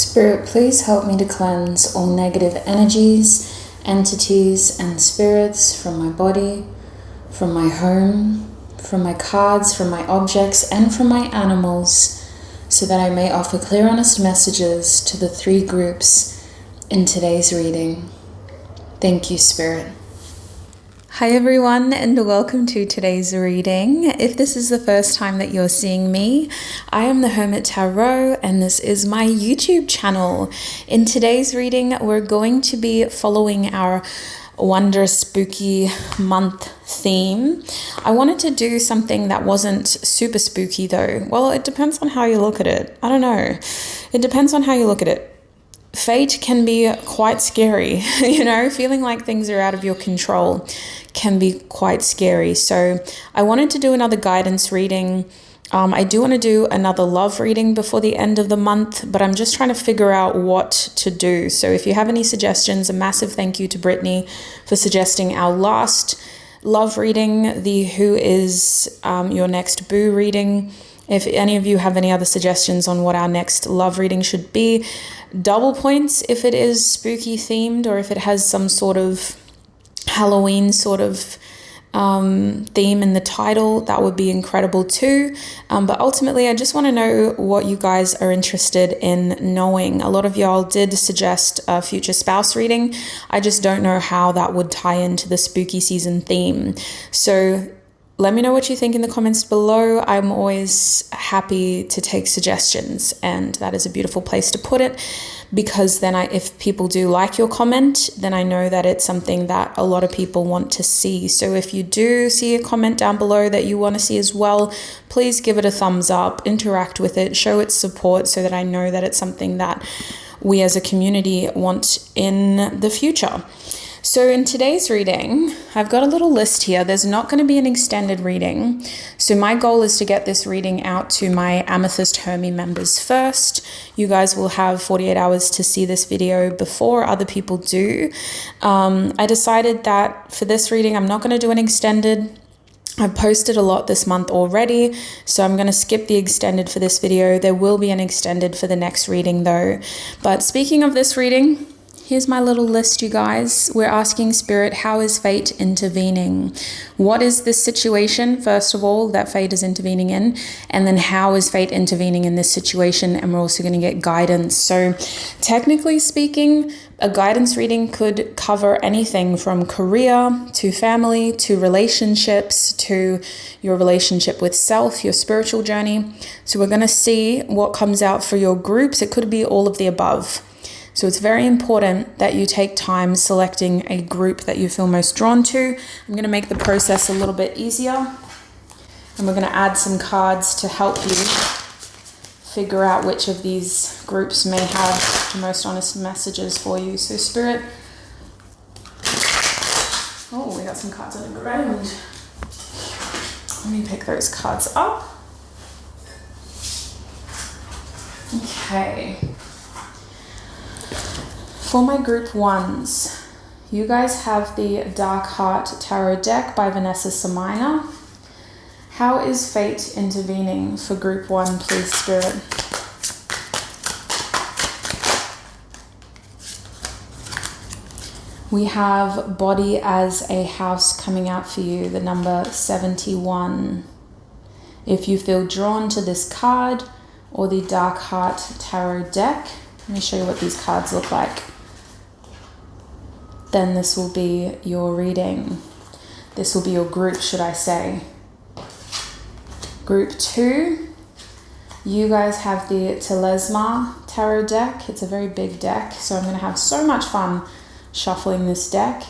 Spirit, please help me to cleanse all negative energies, entities, and spirits from my body, from my home, from my cards, from my objects, and from my animals, so that I may offer clear, honest messages to the three groups in today's reading. Thank you, Spirit. Hi everyone, and welcome to today's reading. If this is the first time that you're seeing me, I am the Hermit Tarot, and this is my YouTube channel. In today's reading, we're going to be following our wondrous spooky month theme. I wanted to do something that wasn't super spooky though. Well, it depends on how you look at it. I don't know. It depends on how you look at it. Fate can be quite scary, feeling like things are out of your control can be quite scary. So I wanted to do another guidance reading. I do want to do another love reading before the end of the month, but I'm just trying to figure out what to do. So if you have any suggestions, a massive thank you to Brittany for suggesting our last love reading, the Who Is Your Next Boo reading. If any of you have any other suggestions on what our next love reading should be, double points if it is spooky themed or if it has some sort of Halloween sort of theme in the title, that would be incredible too. But ultimately, I just want to know what you guys are interested in knowing. A lot of y'all did suggest a future spouse reading. I just don't know how that would tie into the spooky season theme. So let me know what you think in the comments below. I'm always happy to take suggestions, and that is a beautiful place to put it, because then if people do like your comment, then I know that it's something that a lot of people want to see. So if you do see a comment down below that you want to see as well, please give it a thumbs up, interact with it, show its support so that I know that it's something that we as a community want in the future. So in today's reading, I've got a little list here. There's not going to be an extended reading. So my goal is to get this reading out to my Amethyst Hermie members first. You guys will have 48 hours to see this video before other people do. I decided that for this reading, I'm not going to do an extended. I've posted a lot this month already, so I'm going to skip the extended for this video. There will be an extended for the next reading though. But speaking of this reading, here's my little list, you guys. We're asking Spirit, how is fate intervening? What is this situation, first of all, that fate is intervening in? And then how is fate intervening in this situation? And we're also going to get guidance. So technically speaking, a guidance reading could cover anything from career to family to relationships to your relationship with self, your spiritual journey. So we're going to see what comes out for your groups. It could be all of the above. So it's very important that you take time selecting a group that you feel most drawn to. I'm going to make the process a little bit easier, and we're going to add some cards to help you figure out which of these groups may have the most honest messages for you. So Spirit, oh, we got some cards on the ground. Let me pick those cards up. Okay. For my group ones, you guys have the Dark Heart Tarot deck by Vanessa Samina. How is fate intervening for group one, please, Spirit? We have Body as a House coming out for you, the number 71. If you feel drawn to this card or the Dark Heart Tarot deck, let me show you what these cards look like. Then this will be your reading. This will be your group, should I say. Group 2, you guys have the Telesma Tarot deck. It's a very big deck, so I'm going to have so much fun shuffling this deck.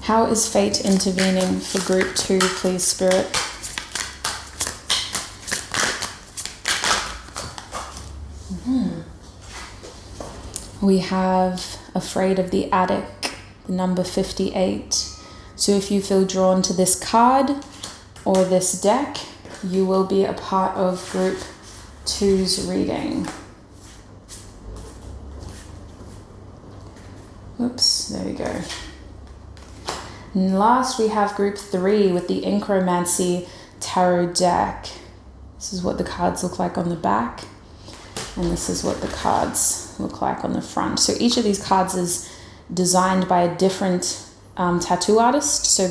How is fate intervening for group 2, please, Spirit? We have Afraid of the Attic, the number 58. So if you feel drawn to this card or this deck, you will be a part of group 2's reading. Oops, there we go. And last we have group 3 with the Incromancy Tarot deck. This is what the cards look like on the back. And this is what the cards look like on the front. So each of these cards is designed by a different tattoo artist. So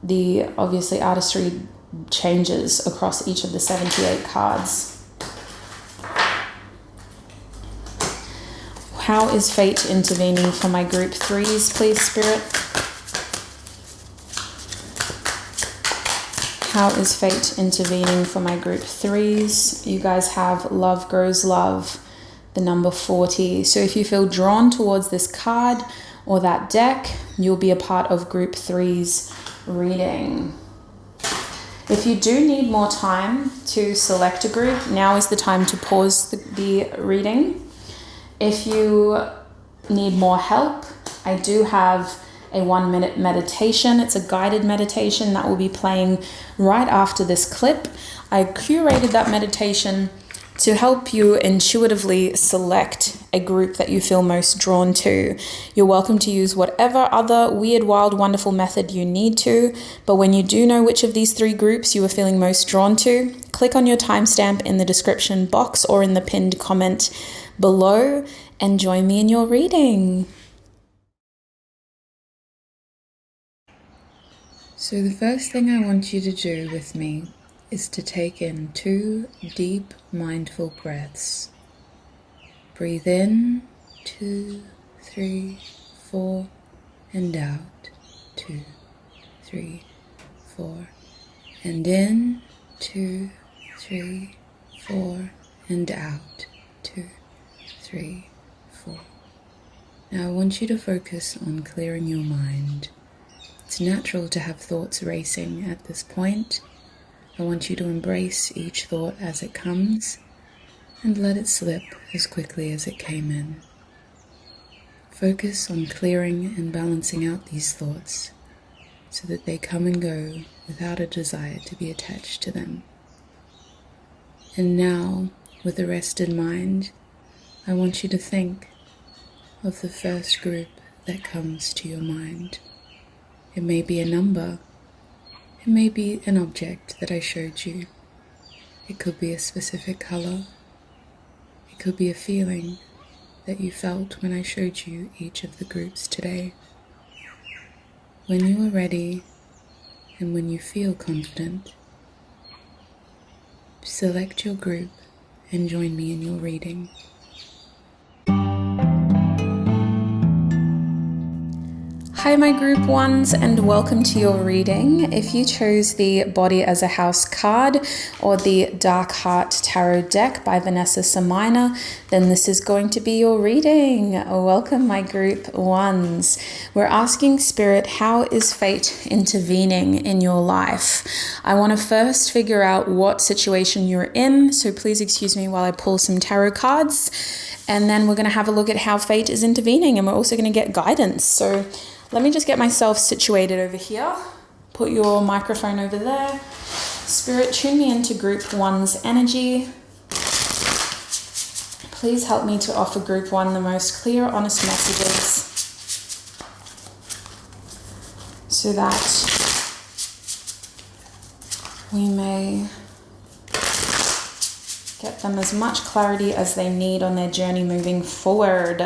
the obviously artistry changes across each of the 78 cards. How is fate intervening for my group 3s, please, Spirit? How is fate intervening for my group 3s? You guys have love grows love, the number 40. So if you feel drawn towards this card or that deck, you'll be a part of group 3's reading. If you do need more time to select a group, now is the time to pause the reading. If you need more help, I do have a 1-minute meditation. It's a guided meditation that will be playing right after this clip. I curated that meditation to help you intuitively select a group that you feel most drawn to. You're welcome to use whatever other weird, wild, wonderful method you need to, but when you do know which of these 3 groups you are feeling most drawn to, click on your timestamp in the description box or in the pinned comment below and join me in your reading. So the first thing I want you to do with me is to take in 2 deep, mindful breaths. Breathe in, 2, 3, 4, and out, 2, 3, 4, and in, 2, 3, 4, and out, 2, 3, 4. Now I want you to focus on clearing your mind. It's natural to have thoughts racing at this point. I want you to embrace each thought as it comes and let it slip as quickly as it came in. Focus on clearing and balancing out these thoughts so that they come and go without a desire to be attached to them. And now, with a rested mind, I want you to think of the first group that comes to your mind. It may be a number. It may be an object that I showed you. It could be a specific color. It could be a feeling that you felt when I showed you each of the groups today. When you are ready and when you feel confident, select your group and join me in your reading. Hi my group 1s and welcome to your reading. If you chose the Body as a House card or the Dark Heart Tarot deck by Vanessa Samina, then this is going to be your reading. Welcome my group 1s. We're asking Spirit, how is fate intervening in your life? I want to first figure out what situation you're in, so please excuse me while I pull some tarot cards, and then we're going to have a look at how fate is intervening, and we're also going to get guidance. So let me just get myself situated over here. Put your microphone over there. Spirit, tune me into group 1's energy. Please help me to offer group 1 the most clear, honest messages so that we may get them as much clarity as they need on their journey moving forward.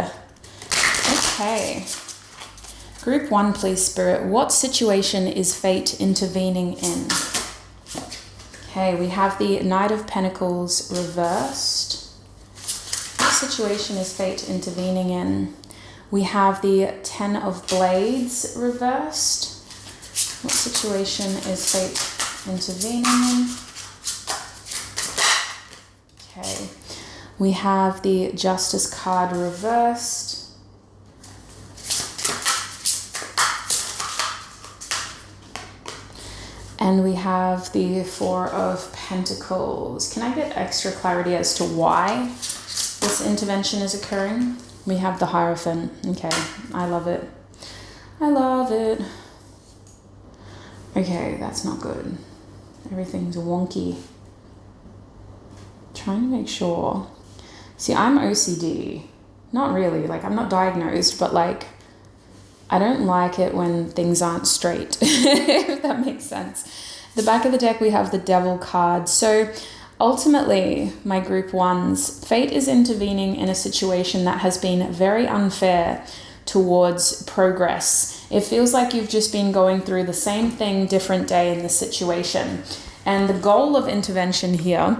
Okay. Group 1, please, Spirit. What situation is fate intervening in? Okay, we have the Knight of Pentacles reversed. What situation is fate intervening in? We have the 10 of Blades reversed. What situation is fate intervening in? Okay, we have the Justice card reversed. And we have the 4 of Pentacles. Can I get extra clarity as to why this intervention is occurring? We have the Hierophant. Okay, I love it. I love it. Okay, that's not good. Everything's wonky. Trying to make sure. See, I'm OCD. Not really, like I'm not diagnosed, but like I don't like it when things aren't straight, if that makes sense. The back of the deck, we have the Devil card. So Ultimately, my group ones, fate is intervening in a situation that has been very unfair towards progress. It feels like you've just been going through the same thing, different day in this situation. And the goal of intervention here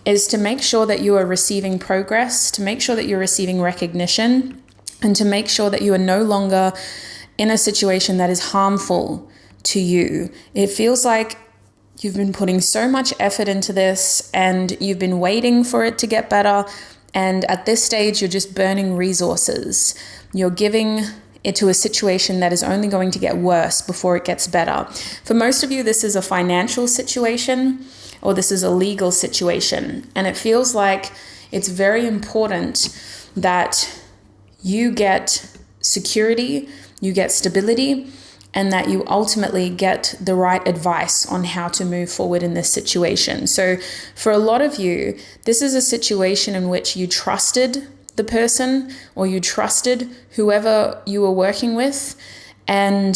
is to make sure that you are receiving progress, to make sure that you're receiving recognition, and to make sure that you are no longer in a situation that is harmful to you. It feels like you've been putting so much effort into this and you've been waiting for it to get better. And at this stage, you're just burning resources. You're giving it to a situation that is only going to get worse before it gets better. For most of you, this is a financial situation or this is a legal situation. And it feels like it's very important that you get security, you get stability, and that you ultimately get the right advice on how to move forward in this situation. So for a lot of you, this is a situation in which you trusted the person or you trusted whoever you were working with, and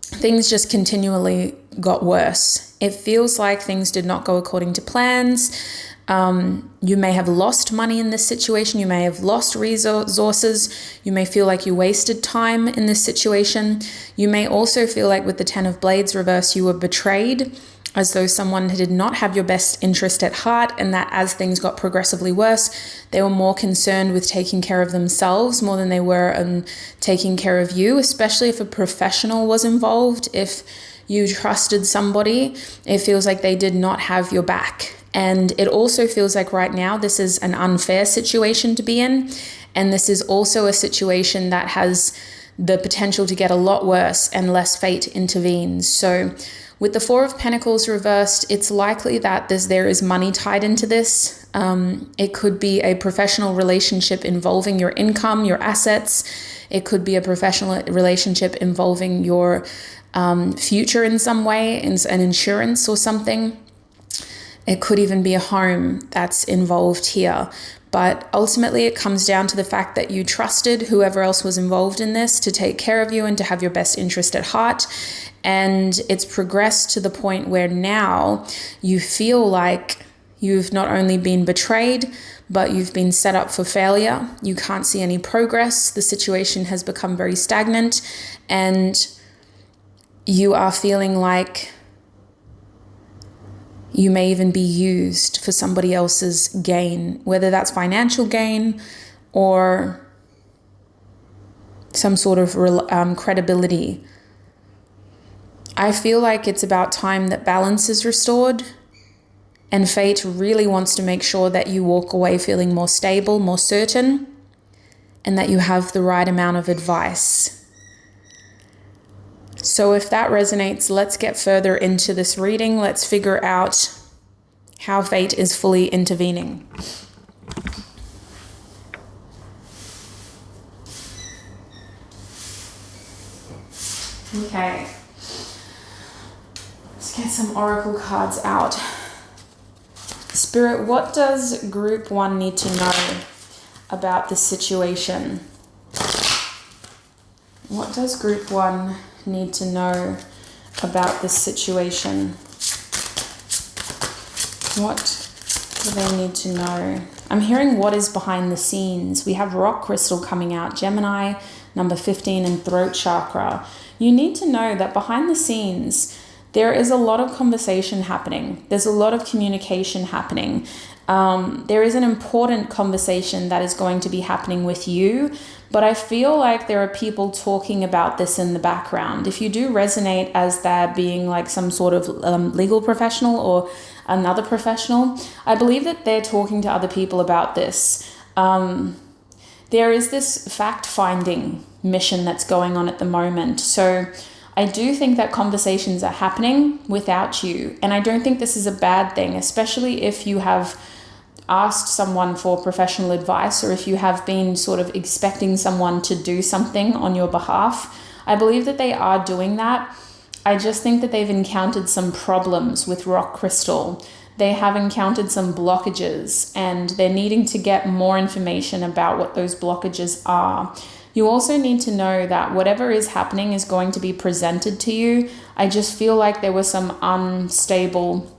things just continually got worse. It feels like things did not go according to plans. You may have lost money in this situation. You may have lost resources. You may feel like you wasted time in this situation. You may also feel like with the 10 of Blades reverse, you were betrayed, as though someone did not have your best interest at heart, and that as things got progressively worse, they were more concerned with taking care of themselves more than they were taking care of you, especially if a professional was involved. If you trusted somebody, it feels like they did not have your back. And it also feels like right now this is an unfair situation to be in. And this is also a situation that has the potential to get a lot worse unless fate intervenes. So with the Four of Pentacles reversed, it's likely that there is money tied into this. It could be a professional relationship involving your income, your assets. It could be a professional relationship involving your future in some way, an insurance or something. It could even be a home that's involved here. But ultimately, it comes down to the fact that you trusted whoever else was involved in this to take care of you and to have your best interest at heart. And it's progressed to the point where now you feel like you've not only been betrayed, but you've been set up for failure. You can't see any progress. The situation has become very stagnant, and you are feeling like you may even be used for somebody else's gain, whether that's financial gain or some sort of credibility. I feel like it's about time that balance is restored, and fate really wants to make sure that you walk away feeling more stable, more certain, and that you have the right amount of advice. So if that resonates, let's get further into this reading. Let's figure out how fate is fully intervening. Okay. Let's get some oracle cards out. Spirit, what does group 1 need to know about this situation? What does group 1 need to know about this situation? What do they need to know? I'm hearing what is behind the scenes. We have rock crystal coming out, Gemini, number 15, and throat chakra. You need to know that behind the scenes, there is a lot of conversation happening. There's a lot of communication happening. There is an important conversation that is going to be happening with you, but I feel like there are people talking about this in the background. If you do resonate as that being like some sort of legal professional or another professional, I believe that they're talking to other people about this. There is this fact-finding mission that's going on at the moment. So I do think that conversations are happening without you. And I don't think this is a bad thing, especially if you have asked someone for professional advice or if you have been sort of expecting someone to do something on your behalf. I believe that they are doing that. I just think that they've encountered some problems with rock crystal. They have encountered some blockages and they're needing to get more information about what those blockages are. You also need to know that whatever is happening is going to be presented to you. I just feel like there were some unstable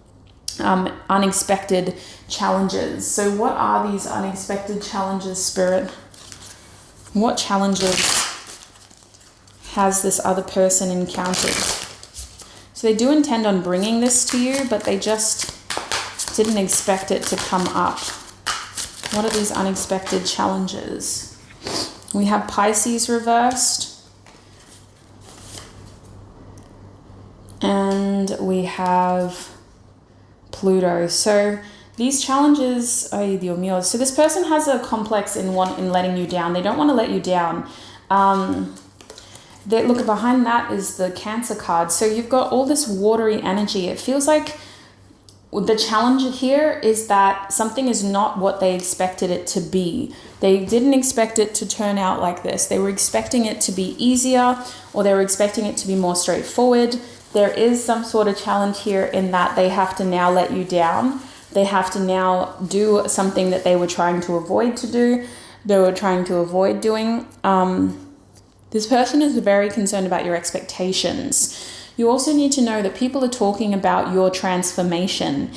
unexpected challenges. So what are these unexpected challenges, Spirit? What challenges has this other person encountered? So they do intend on bringing this to you, but they just didn't expect it to come up. What are these unexpected challenges? We have Pisces reversed. And we have Pluto. So these challenges, ay Dios mío. So this person has a complex in letting you down. They don't want to let you down. Look, behind that is the Cancer card. So you've got all this watery energy. It feels like the challenge here is that something is not what they expected it to be. They didn't expect it to turn out like this. They were expecting it to be easier, or they were expecting it to be more straightforward. There is some sort of challenge here in that they have to now let you down. They have to now do something that they were trying to avoid doing. This person is very concerned about your expectations. You also need to know that people are talking about your transformation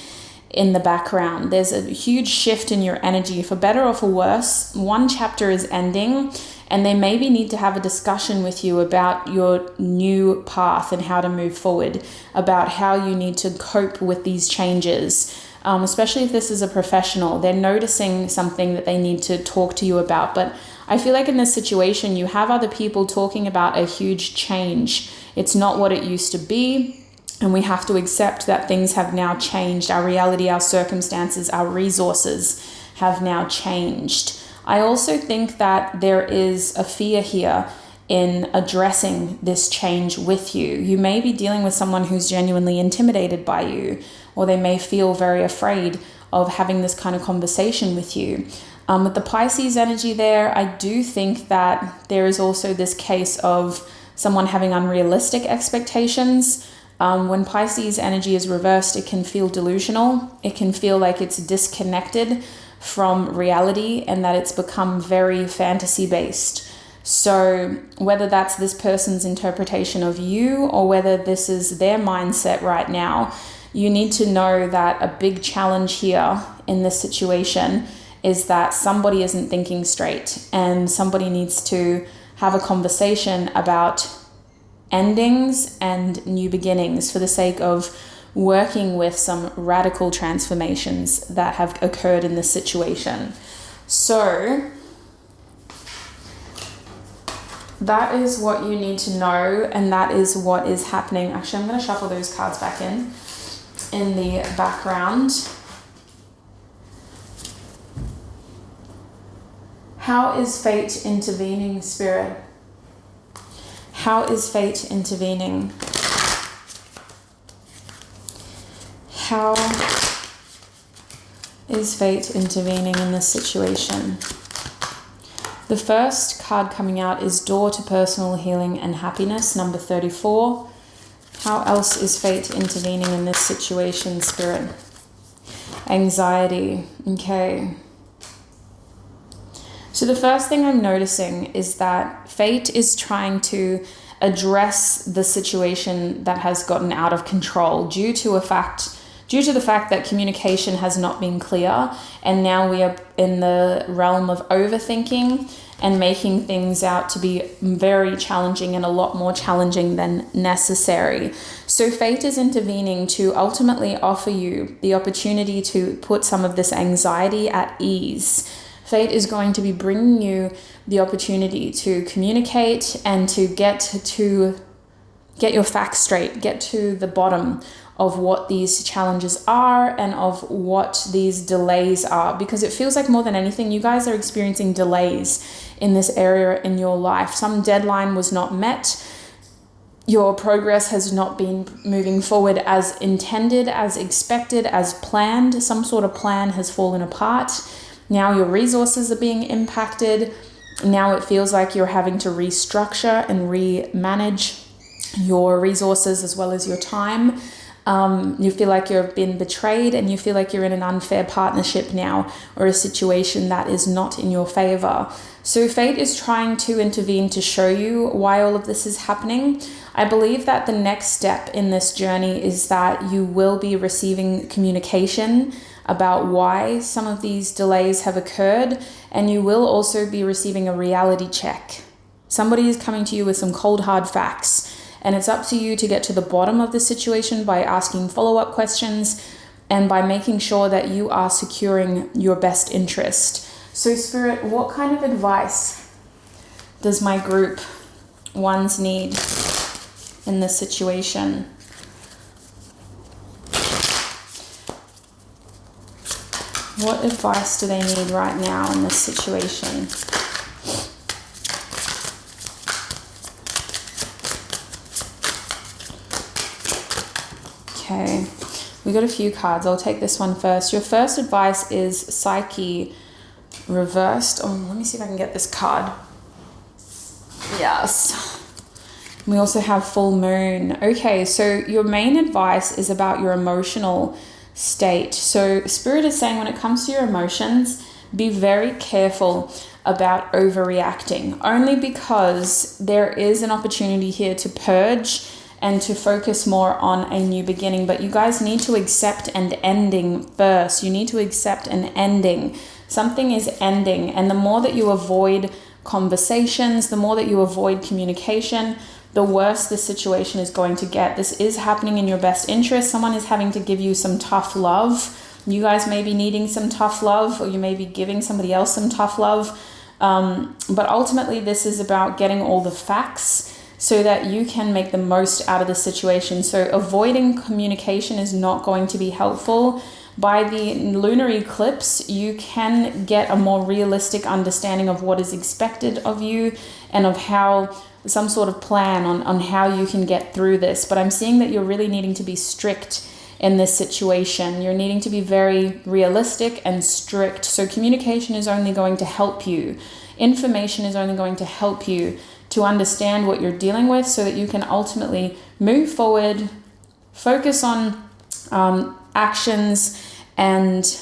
in the background. There's a huge shift in your energy, for better or for worse. One chapter is ending, and they maybe need to have a discussion with you about your new path and how to move forward, about how you need to cope with these changes. Especially if this is a professional, they're noticing something that they need to talk to you about. But I feel like in this situation, you have other people talking about a huge change. It's not what it used to be. And we have to accept that things have now changed. Our reality, our circumstances, our resources have now changed. I also think that there is a fear here in addressing this change with you. You may be dealing with someone who's genuinely intimidated by you, or they may feel very afraid of having this kind of conversation with you. With the Pisces energy there, I do think that there is also this case of someone having unrealistic expectations. When Pisces energy is reversed, it can feel delusional. It can feel like it's disconnected from reality and that it's become very fantasy-based. So whether that's this person's interpretation of you or whether this is their mindset right now, you need to know that a big challenge here in this situation is that somebody isn't thinking straight, and somebody needs to have a conversation about endings and new beginnings for the sake of working with some radical transformations that have occurred in this situation. So that is what you need to know, and that is what is happening. Actually, I'm going to shuffle those cards back in the background. How is fate intervening, Spirit? How is fate intervening? How is fate intervening in this situation? The first card coming out is Door to Personal Healing and Happiness, number 34. How else is fate intervening in this situation, Spirit? Anxiety. Okay. So the first thing I'm noticing is that fate is trying to address the situation that has gotten out of control due to the fact that communication has not been clear, and now we are in the realm of overthinking and making things out to be very challenging and a lot more challenging than necessary. So fate is intervening to ultimately offer you the opportunity to put some of this anxiety at ease. Fate is going to be bringing you the opportunity to communicate and to get your facts straight, get to the bottom of what these challenges are and of what these delays are, because it feels like more than anything, you guys are experiencing delays in this area in your life. Some deadline was not met. Your progress has not been moving forward as intended, as expected, as planned. Some sort of plan has fallen apart. Now your resources are being impacted. Now it feels like you're having to restructure and remanage your resources as well as your time. You feel like you've been betrayed, and you feel like you're in an unfair partnership now, or a situation that is not in your favor. So fate is trying to intervene to show you why all of this is happening. I believe that the next step in this journey is that you will be receiving communication about why some of these delays have occurred, and you will also be receiving a reality check. Somebody is coming to you with some cold hard facts, and it's up to you to get to the bottom of the situation by asking follow-up questions and by making sure that you are securing your best interest. So Spirit, what kind of advice does my group ones need in this situation? What advice do they need right now in this situation? Okay, we got a few cards. I'll take this one first. Your first advice is Psyche reversed. Oh, let me see if I can get this card. Yes. We also have full moon. Okay, so your main advice is about your emotional state. So Spirit is saying when it comes to your emotions, be very careful about overreacting, only because there is an opportunity here to purge and to focus more on a new beginning. But you guys need to accept an ending first. You need to accept an ending. Something is ending. And the more that you avoid conversations, the more that you avoid communication, the worse the situation is going to get. This is happening in your best interest. Someone is having to give you some tough love. You guys may be needing some tough love, or you may be giving somebody else some tough love. But ultimately, this is about getting all the facts so that you can make the most out of the situation. So avoiding communication is not going to be helpful. By the lunar eclipse, you can get a more realistic understanding of what is expected of you and of how some sort of plan on how you can get through this. But I'm seeing that you're really needing to be strict in this situation. You're needing to be very realistic and strict. So communication is only going to help you. Information is only going to help you to understand what you're dealing with, so that you can ultimately move forward, focus on actions, and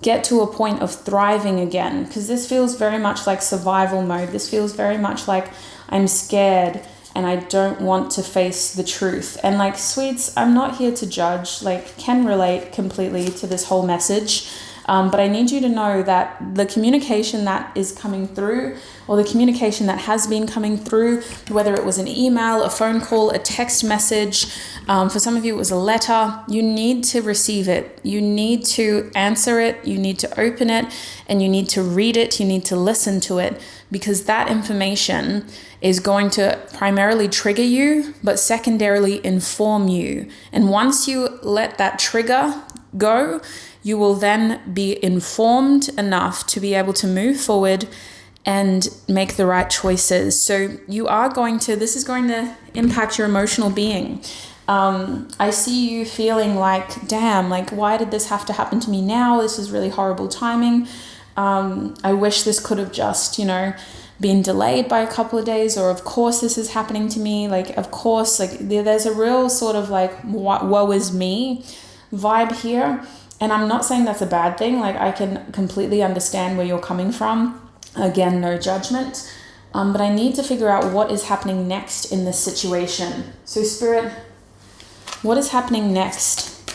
get to a point of thriving again. Because this feels very much like survival mode. This feels very much like I'm scared and I don't want to face the truth. And like, sweets, I'm not here to judge, like, can relate completely to this whole message. But I need you to know that the communication that is coming through, or the communication that has been coming through, whether it was an email, a phone call, a text message, for some of you it was a letter, you need to receive it. You need to answer it. You need to open it, and you need to read it. You need to listen to it, because that information is going to primarily trigger you, but secondarily inform you. And once you let that trigger go, you will then be informed enough to be able to move forward and make the right choices. So you are going to, this is going to impact your emotional being. I see you feeling like, damn, like, why did this have to happen to me now? This is really horrible timing. I wish this could have just, been delayed by a couple of days, or of course this is happening to me. Like, of course, like there's a real sort of like, woe is me vibe here. And I'm not saying that's a bad thing. Like, I can completely understand where you're coming from. Again, no judgment. But I need to figure out what is happening next in this situation. So Spirit, what is happening next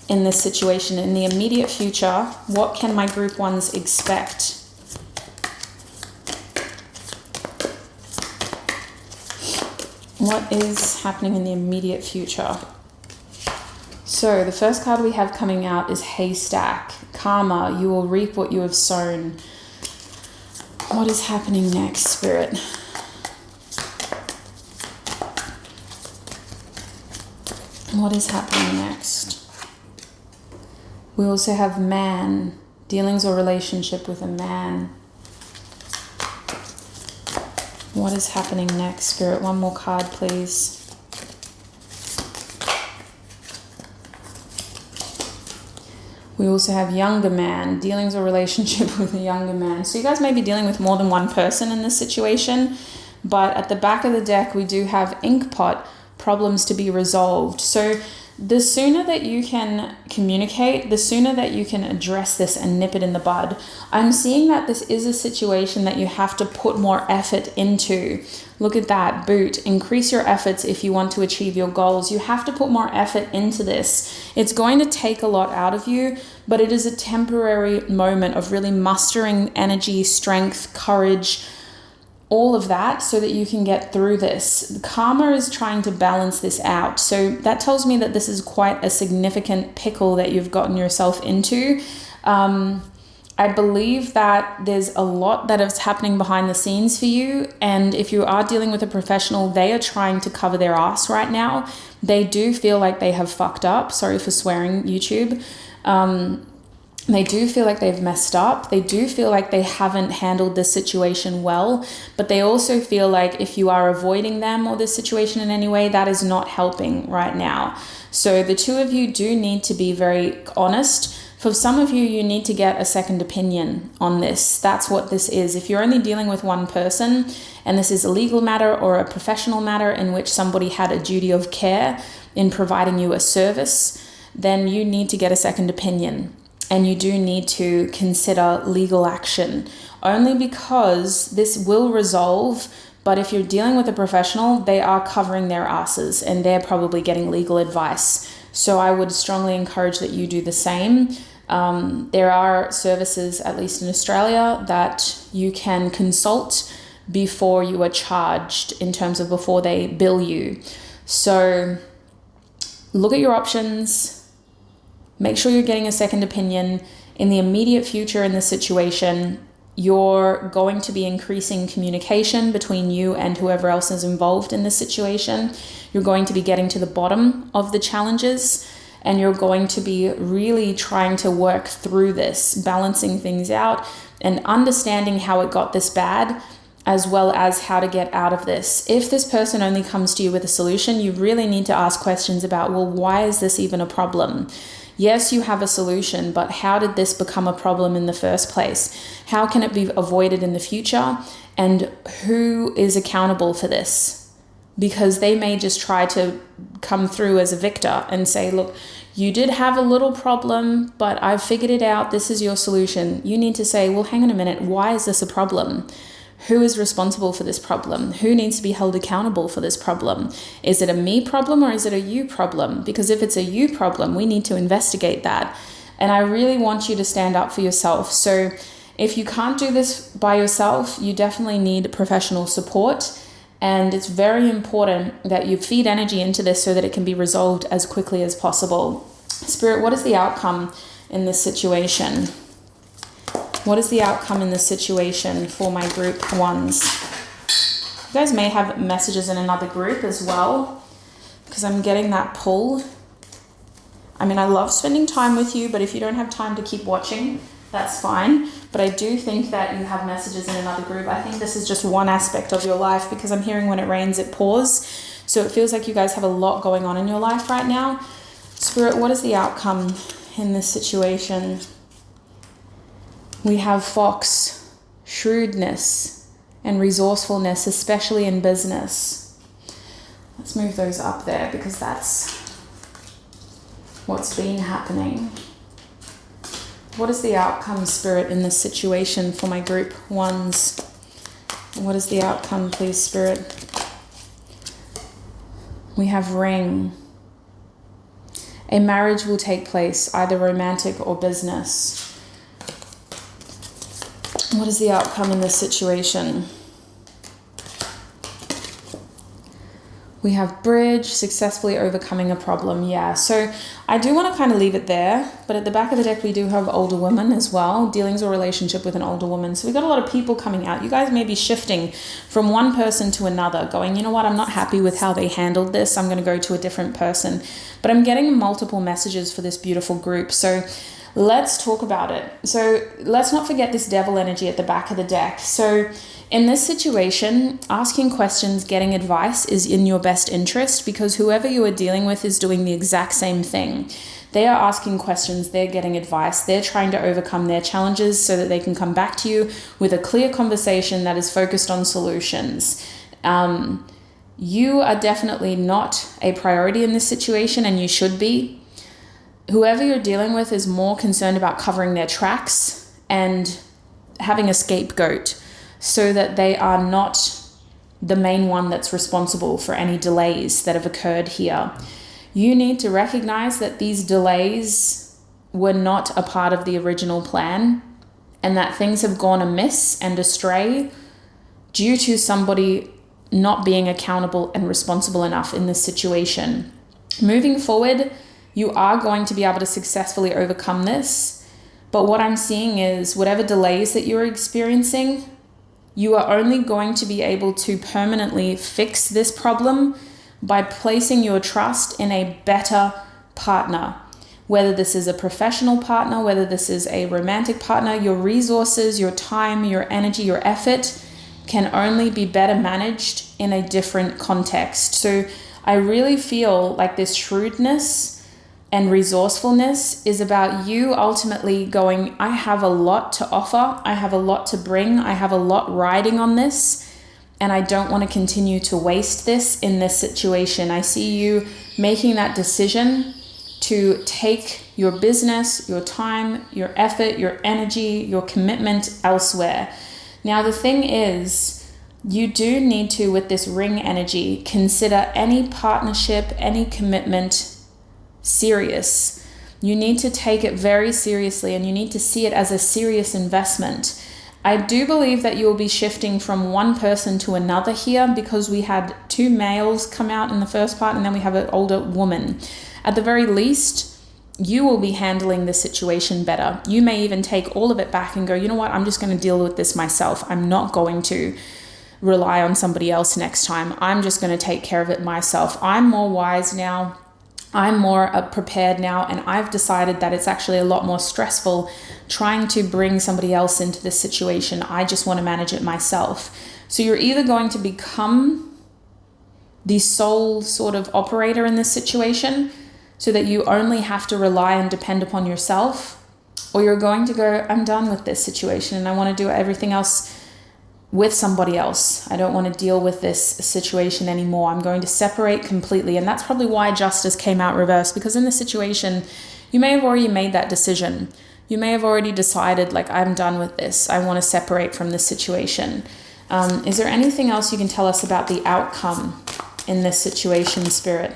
in this situation? In the immediate future, what can my group ones expect? What is happening in the immediate future? So the first card we have coming out is Haystack. Karma, you will reap what you have sown. What is happening next, Spirit? What is happening next? We also have Man, dealings or relationship with a man. What is happening next, Spirit? One more card, please. We also have Younger Man, dealings or relationship with a younger man. So you guys may be dealing with more than one person in this situation, but at the back of the deck, we do have Inkpot, problems to be resolved. So the sooner that you can communicate, the sooner that you can address this and nip it in the bud. I'm seeing that this is a situation that you have to put more effort into. Look at that, boot. Increase your efforts if you want to achieve your goals. You have to put more effort into this. It's going to take a lot out of you, but it is a temporary moment of really mustering energy, strength, courage, all of that, so that you can get through this. Karma is trying to balance this out. So that tells me that this is quite a significant pickle that you've gotten yourself into. I believe that there's a lot that is happening behind the scenes for you. And if you are dealing with a professional, they are trying to cover their ass right now. They do feel like they have fucked up. Sorry for swearing, YouTube. They do feel like they've messed up. They do feel like they haven't handled this situation well, but they also feel like if you are avoiding them or this situation in any way, that is not helping right now. So the two of you do need to be very honest. For some of you, you need to get a second opinion on this. That's what this is. If you're only dealing with one person and this is a legal matter or a professional matter in which somebody had a duty of care in providing you a service, then you need to get a second opinion. And you do need to consider legal action, only because this will resolve. But if you're dealing with a professional, they are covering their asses and they're probably getting legal advice. So I would strongly encourage that you do the same. There are services, at least in Australia, that you can consult before you are charged, in terms of before they bill you. So look at your options. Make sure you're getting a second opinion. In the immediate future in this situation, you're going to be increasing communication between you and whoever else is involved in this situation. You're going to be getting to the bottom of the challenges, and you're going to be really trying to work through this, balancing things out and understanding how it got this bad, as well as how to get out of this. If this person only comes to you with a solution, you really need to ask questions about, well, why is this even a problem? Yes, you have a solution, but how did this become a problem in the first place? How can it be avoided in the future? And who is accountable for this? Because they may just try to come through as a victor and say, look, you did have a little problem, but I've figured it out. This is your solution. You need to say, well, hang on a minute. Why is this a problem? Who is responsible for this problem? Who needs to be held accountable for this problem? Is it a me problem or is it a you problem? Because if it's a you problem, we need to investigate that. And I really want you to stand up for yourself. So if you can't do this by yourself, you definitely need professional support. And it's very important that you feed energy into this so that it can be resolved as quickly as possible. Spirit, what is the outcome in this situation? What is the outcome in this situation for my group ones? You guys may have messages in another group as well, because I'm getting that pull. I mean, I love spending time with you, but if you don't have time to keep watching, that's fine. But I do think that you have messages in another group. I think this is just one aspect of your life, because I'm hearing when it rains, it pours. So it feels like you guys have a lot going on in your life right now. Spirit, what is the outcome in this situation? We have fox, shrewdness, and resourcefulness, especially in business. Let's move those up there, because that's what's been happening. What is the outcome, Spirit, in this situation for my group ones? What is the outcome, please, Spirit? We have ring. A marriage will take place, either romantic or business. What is the outcome in this situation? We have bridge, successfully overcoming a problem. Yeah, so I do want to kind of leave it there, but at the back of the deck, we do have older women as well, dealings or relationship with an older woman. So we got a lot of people coming out. You guys may be shifting from one person to another, going, you know what, I'm not happy with how they handled this. I'm going to go to a different person. But I'm getting multiple messages for this beautiful group. So let's talk about it. So let's not forget this devil energy at the back of the deck. So in this situation, asking questions, getting advice is in your best interest, because whoever you are dealing with is doing the exact same thing. They are asking questions, they're getting advice, they're trying to overcome their challenges so that they can come back to you with a clear conversation that is focused on solutions. You are definitely not a priority in this situation, and you should be. Whoever you're dealing with is more concerned about covering their tracks and having a scapegoat so that they are not the main one that's responsible for any delays that have occurred here. You need to recognize that these delays were not a part of the original plan, and that things have gone amiss and astray due to somebody not being accountable and responsible enough in this situation. Moving forward, you are going to be able to successfully overcome this. But what I'm seeing is whatever delays that you're experiencing, you are only going to be able to permanently fix this problem by placing your trust in a better partner. Whether this is a professional partner, whether this is a romantic partner, your resources, your time, your energy, your effort can only be better managed in a different context. So I really feel like this shrewdness and resourcefulness is about you ultimately going, I have a lot to offer, I have a lot to bring, I have a lot riding on this, and I don't want to continue to waste this in this situation. I see you making that decision to take your business, your time, your effort, your energy, your commitment elsewhere. Now, the thing is, you do need to, with this ring energy, consider any partnership, any commitment serious. You need to take it very seriously, and you need to see it as a serious investment. I do believe that you will be shifting from one person to another here, because we had two males come out in the first part, and then we have an older woman. At the very least, you will be handling the situation better. You may even take all of it back and go, you know what, I'm just going to deal with this myself. I'm not going to rely on somebody else next time. I'm just going to take care of it myself. I'm more wise now. I'm more prepared now, and I've decided that it's actually a lot more stressful trying to bring somebody else into this situation. I just want to manage it myself. So you're either going to become the sole sort of operator in this situation so that you only have to rely and depend upon yourself, or you're going to go, I'm done with this situation and I want to do everything else with somebody else. I don't want to deal with this situation anymore. I'm going to separate completely. And that's probably why justice came out reversed, because in this situation, you may have already made that decision. You may have already decided, like, I'm done with this. I want to separate from this situation. Is there anything else you can tell us about the outcome in this situation, Spirit?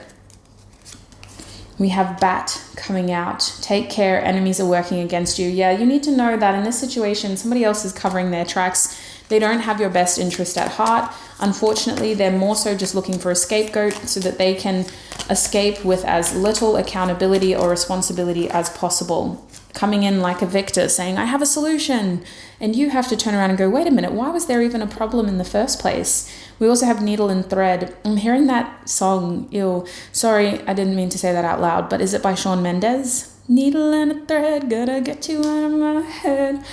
We have Bat coming out. Take care, enemies are working against you. Yeah, you need to know that in this situation, somebody else is covering their tracks. They don't have your best interest at heart. Unfortunately, they're more so just looking for a scapegoat so that they can escape with as little accountability or responsibility as possible. Coming in like a victor, saying, I have a solution. And you have to turn around and go, wait a minute, why was there even a problem in the first place? We also have Needle and Thread. I'm hearing that song, ew. Sorry, I didn't mean to say that out loud, but is it by Shawn Mendes? Needle and a thread, gotta get you out of my head.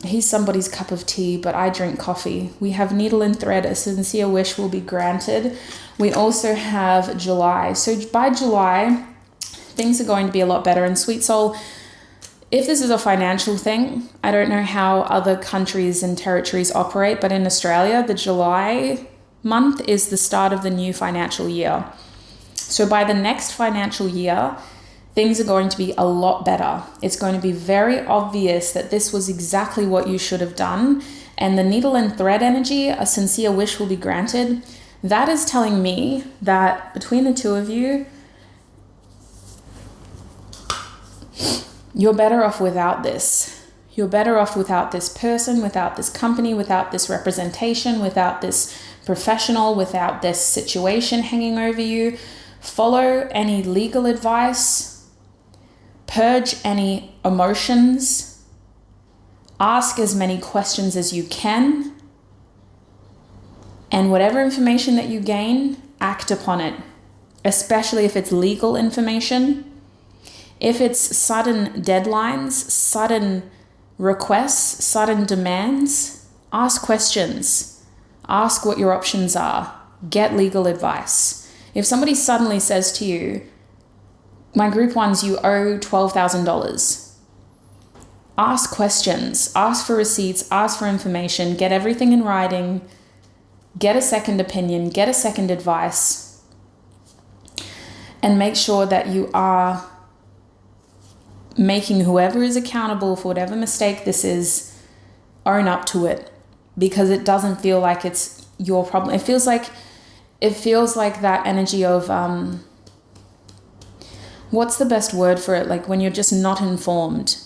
He's somebody's cup of tea, but I drink coffee. We have Needle and Thread, a sincere wish will be granted. We also have July. So by July, things are going to be a lot better. And Sweet Soul, if this is a financial thing, I don't know how other countries and territories operate, but in Australia, the July month is the start of the new financial year. So by the next financial year, things are going to be a lot better. It's going to be very obvious that this was exactly what you should have done. And the Needle and Thread energy, a sincere wish will be granted. That is telling me that between the two of you, you're better off without this. You're better off without this person, without this company, without this representation, without this professional, without this situation hanging over you. Follow any legal advice. Purge any emotions. Ask as many questions as you can. And whatever information that you gain, act upon it, especially if it's legal information. If it's sudden deadlines, sudden requests, sudden demands, ask questions. Ask what your options are. Get legal advice. If somebody suddenly says to you, my group ones, you owe $12,000. Ask questions. Ask for receipts. Ask for information. Get everything in writing. get a second opinion, get a second advice, and make sure that you are making whoever is accountable for whatever mistake this is, own up to it, because it doesn't feel like it's your problem. It feels like that energy of, what's the best word for it? Like when you're just not informed.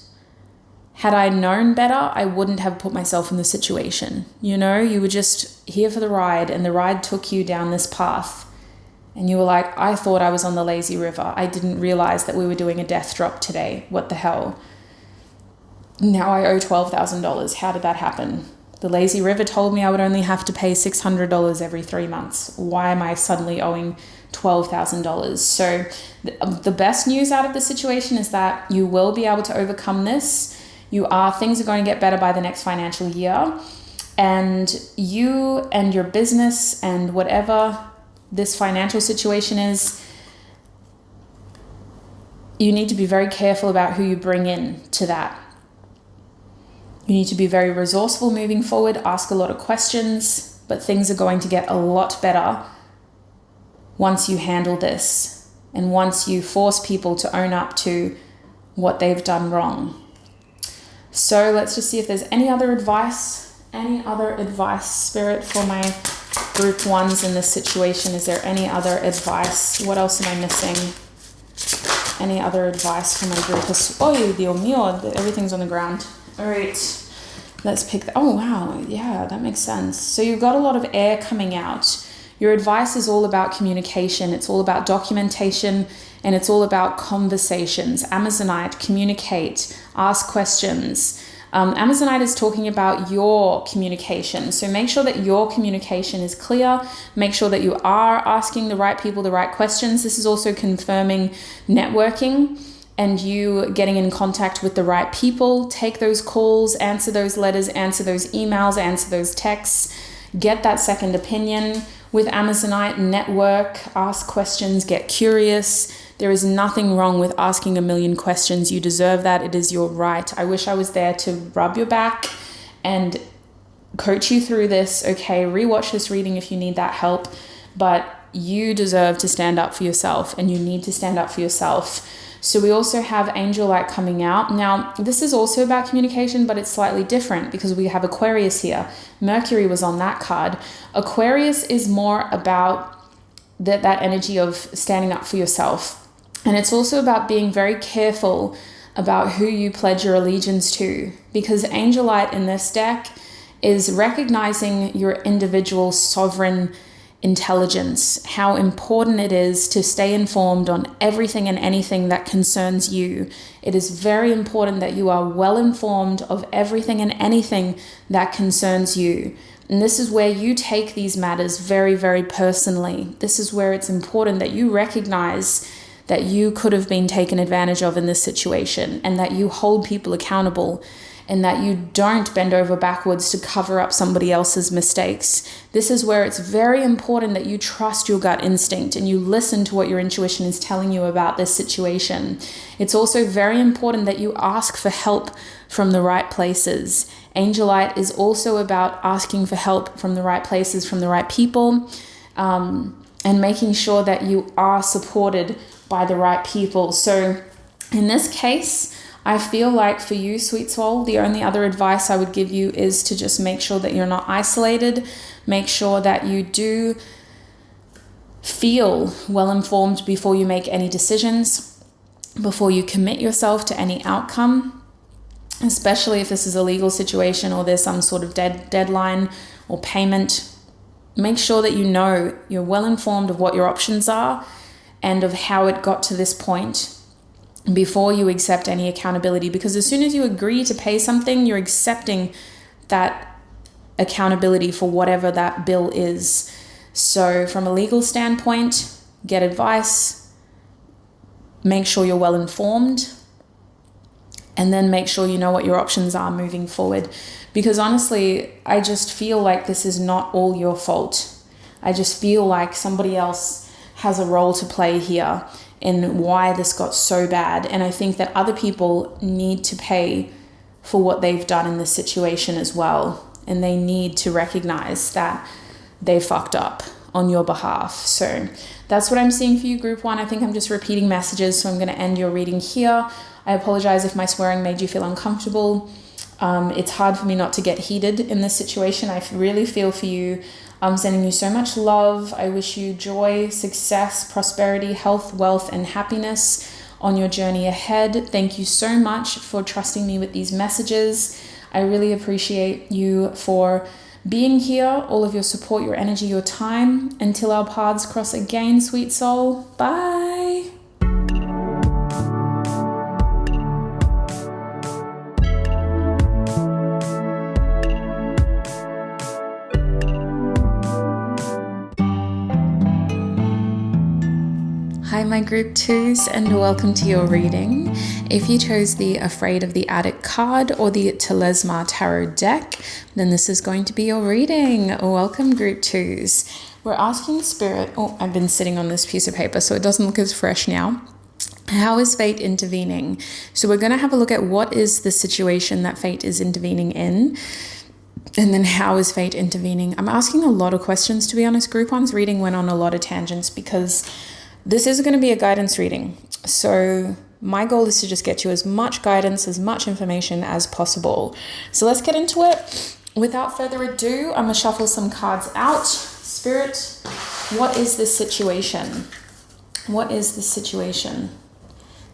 Had I known better, I wouldn't have put myself in the situation. You know, you were just here for the ride, and the ride took you down this path. And you were like, I thought I was on the lazy river. I didn't realize that we were doing a death drop today. What the hell? Now I owe $12,000. How did that happen? The lazy river told me I would only have to pay $600 every 3 months. Why am I suddenly owing $12,000? So the best news out of the situation is that you will be able to overcome this. Things are going to get better by the next financial year. And you and your business and whatever this financial situation is, you need to be very careful about who you bring in to that. You need to be very resourceful moving forward, ask a lot of questions, but things are going to get a lot better once you handle this and once you force people to own up to what they've done wrong. So let's just see if there's any other advice, Spirit, for my group ones in this situation. Is there any other advice? What else am I missing? Any other advice for my group? Oh, Dios mío, everything's on the ground. All right, let's pick that. Oh, wow. Yeah, that makes sense. So you've got a lot of air coming out. Your advice is all about communication. It's all about documentation, and it's all about conversations. Amazonite, communicate, ask questions. Amazonite is talking about your communication. So make sure that your communication is clear. Make sure that you are asking the right people the right questions. This is also confirming networking and you getting in contact with the right people. Take those calls, answer those letters, answer those emails, answer those texts. Get that second opinion. With Amazonite, network, ask questions, get curious. There is nothing wrong with asking a million questions. You deserve that. It is your right. I wish I was there to rub your back and coach you through this. Okay, rewatch this reading if you need that help. But you deserve to stand up for yourself, and you need to stand up for yourself. So we also have Angel Light coming out. Now, this is also about communication, but it's slightly different because we have Aquarius here. Mercury was on that card. Aquarius is more about that energy of standing up for yourself. And it's also about being very careful about who you pledge your allegiance to, because Angel Light in this deck is recognizing your individual sovereign intelligence, how important it is to stay informed on everything and anything that concerns you. It is very important that you are well informed of everything and anything that concerns you. And this is where you take these matters very, very personally. This is where it's important that you recognize that you could have been taken advantage of in this situation, and that you hold people accountable, and that you don't bend over backwards to cover up somebody else's mistakes. This is where it's very important that you trust your gut instinct and you listen to what your intuition is telling you about this situation. It's also very important that you ask for help from the right places. Angel Light is also about asking for help from the right places, from the right people, and making sure that you are supported by the right people. So in this case, I feel like for you, sweet soul, the only other advice I would give you is to just make sure that you're not isolated. Make sure that you do feel well informed before you make any decisions, before you commit yourself to any outcome, especially if this is a legal situation or there's some sort of deadline or payment. Make sure that you know you're well informed of what your options are and of how it got to this point before you accept any accountability, because as soon as you agree to pay something, you're accepting that accountability for whatever that bill is. So from a legal standpoint, get advice, make sure you're well informed, and then make sure you know what your options are moving forward. Because honestly, I just feel like this is not all your fault. I just feel like somebody else has a role to play here in why this got so bad. And I think that other people need to pay for what they've done in this situation as well. And they need to recognize that they fucked up on your behalf. So that's what I'm seeing for you, group 1. I think I'm just repeating messages, so I'm going to end your reading here. I apologize if my swearing made you feel uncomfortable. It's hard for me not to get heated in this situation. I really feel for you. I'm sending you so much love. I wish you joy, success, prosperity, health, wealth, and happiness on your journey ahead. Thank you so much for trusting me with these messages. I really appreciate you for being here, all of your support, your energy, your time. Until our paths cross again, sweet soul. Bye. Hi, my group 2s, and welcome to your reading. If you chose the Afraid of the Attic card or the Telesma Tarot deck, then this is going to be your reading. Welcome, group 2s. We're asking Spirit, I've been sitting on this piece of paper so it doesn't look as fresh now. How is fate intervening? So we're going to have a look at what is the situation that fate is intervening in. And then how is fate intervening? I'm asking a lot of questions, to be honest. Group 1's reading went on a lot of tangents because this is going to be a guidance reading. So my goal is to just get you as much guidance, as much information as possible. So let's get into it. Without further ado, I'm going to shuffle some cards out. Spirit, what is the situation? What is the situation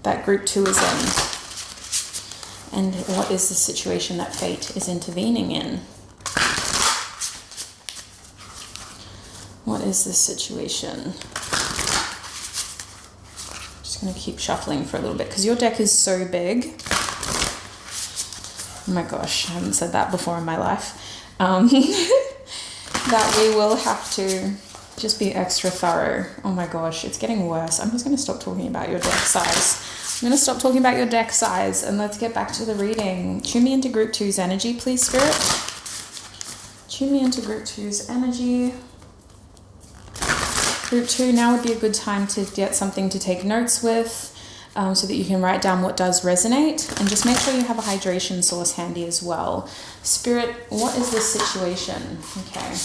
that group 2 is in? And what is the situation that fate is intervening in? What is the situation? Just going to keep shuffling for a little bit because your deck is so big. Oh my gosh, I haven't said that before in my life. That we will have to just be extra thorough. Oh my gosh, it's getting worse. I'm just going to stop talking about your deck size. I'm going to stop talking about your deck size and let's get back to the reading. Tune me into group 2's energy, please, Spirit. Tune me into group 2's energy. Group 2, now would be a good time to get something to take notes with so that you can write down what does resonate, and just make sure you have a hydration source handy as well. Spirit, what is this situation? Okay.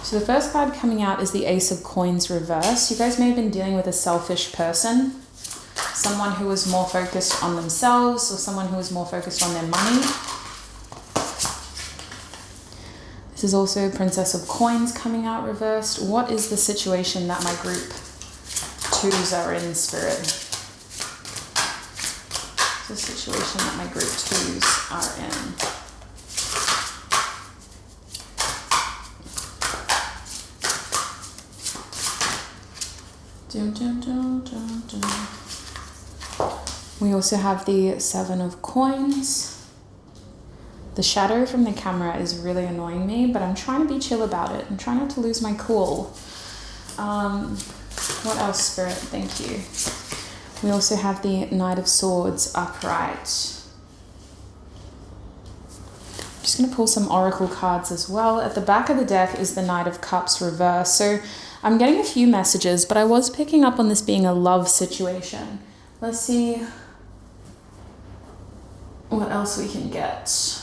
So the first card coming out is the Ace of Coins reverse. You guys may have been dealing with a selfish person, someone who was more focused on themselves or someone who was more focused on their money. This is also Princess of Coins coming out reversed. What is the situation that my group 2s are in, Spirit? The situation that my group 2s are in. Dun, dun, dun, dun, dun. We also have the 7 of Coins. The shadow from the camera is really annoying me, but I'm trying to be chill about it. I'm trying not to lose my cool. What else, Spirit? Thank you. We also have the Knight of Swords upright. I'm just going to pull some oracle cards as well. At the back of the deck is the Knight of Cups reverse. So I'm getting a few messages, but I was picking up on this being a love situation. Let's see what else we can get.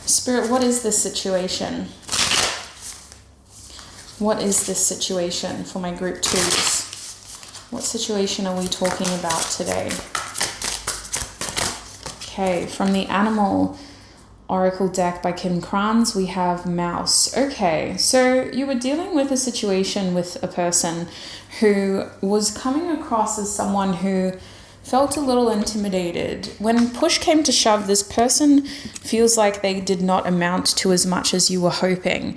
Spirit, what is this situation? What is this situation for my group 2s? What situation are we talking about today? Okay, from the Animal Oracle deck by Kim Kranz, we have Mouse. Okay, so you were dealing with a situation with a person who was coming across as someone who felt a little intimidated. When push came to shove, this person feels like they did not amount to as much as you were hoping.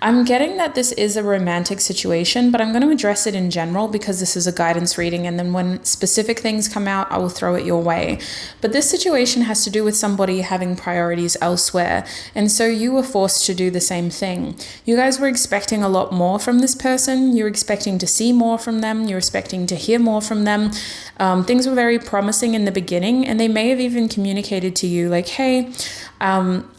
I'm getting that this is a romantic situation, but I'm going to address it in general because this is a guidance reading, and then when specific things come out, I will throw it your way. But this situation has to do with somebody having priorities elsewhere, and so you were forced to do the same thing. You guys were expecting a lot more from this person. You're expecting to see more from them. You're expecting to hear more from them. Things were very promising in the beginning, and they may have even communicated to you like, hey,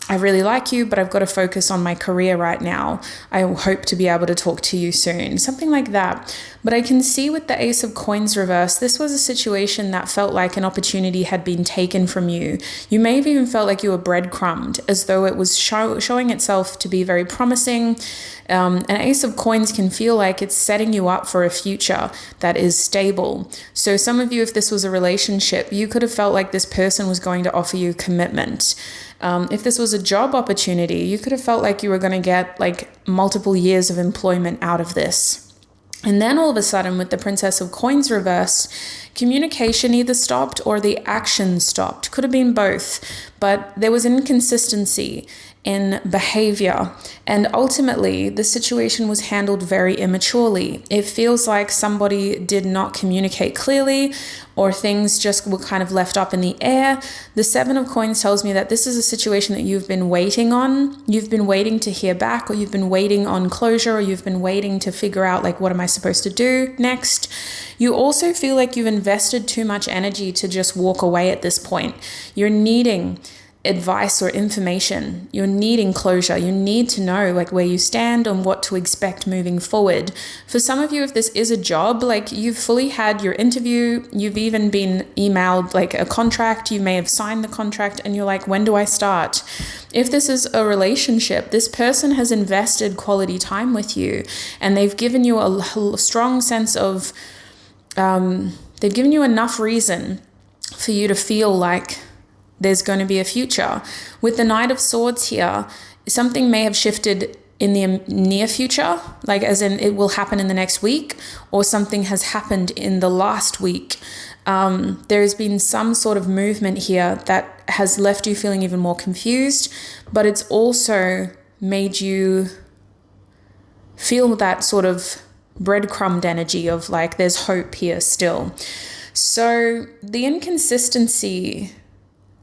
I really like you, but I've got to focus on my career right now. I hope to be able to talk to you soon. Something like that. But I can see with the Ace of Coins reverse, this was a situation that felt like an opportunity had been taken from you. You may have even felt like you were breadcrumbed, as though it was showing itself to be very promising. An Ace of Coins can feel like it's setting you up for a future that is stable. So some of you, if this was a relationship, you could have felt like this person was going to offer you commitment. If this was a job opportunity, you could have felt like you were going to get like multiple years of employment out of this. And then all of a sudden, with the Princess of Coins reverse, communication either stopped or the action stopped. Could have been both, but there was inconsistency in behavior. And ultimately, the situation was handled very immaturely. It feels like somebody did not communicate clearly, or things just were kind of left up in the air. The Seven of Coins tells me that this is a situation that you've been waiting on. You've been waiting to hear back, or you've been waiting on closure, or you've been waiting to figure out, like, what am I supposed to do next? You also feel like you've invested too much energy to just walk away at this point. You're needing advice or information. You're needing closure. You need to know like where you stand and what to expect moving forward. For some of you, if this is a job, like you've fully had your interview, you've even been emailed like a contract, you may have signed the contract and you're like, when do I start? If this is a relationship, this person has invested quality time with you and they've given you a strong sense of, they've given you enough reason for you to feel like there's going to be a future. With the Knight of Swords here, something may have shifted in the near future, like as in it will happen in the next week, or something has happened in the last week. There has been some sort of movement here that has left you feeling even more confused, but it's also made you feel that sort of breadcrumbed energy of like there's hope here still. So the inconsistency,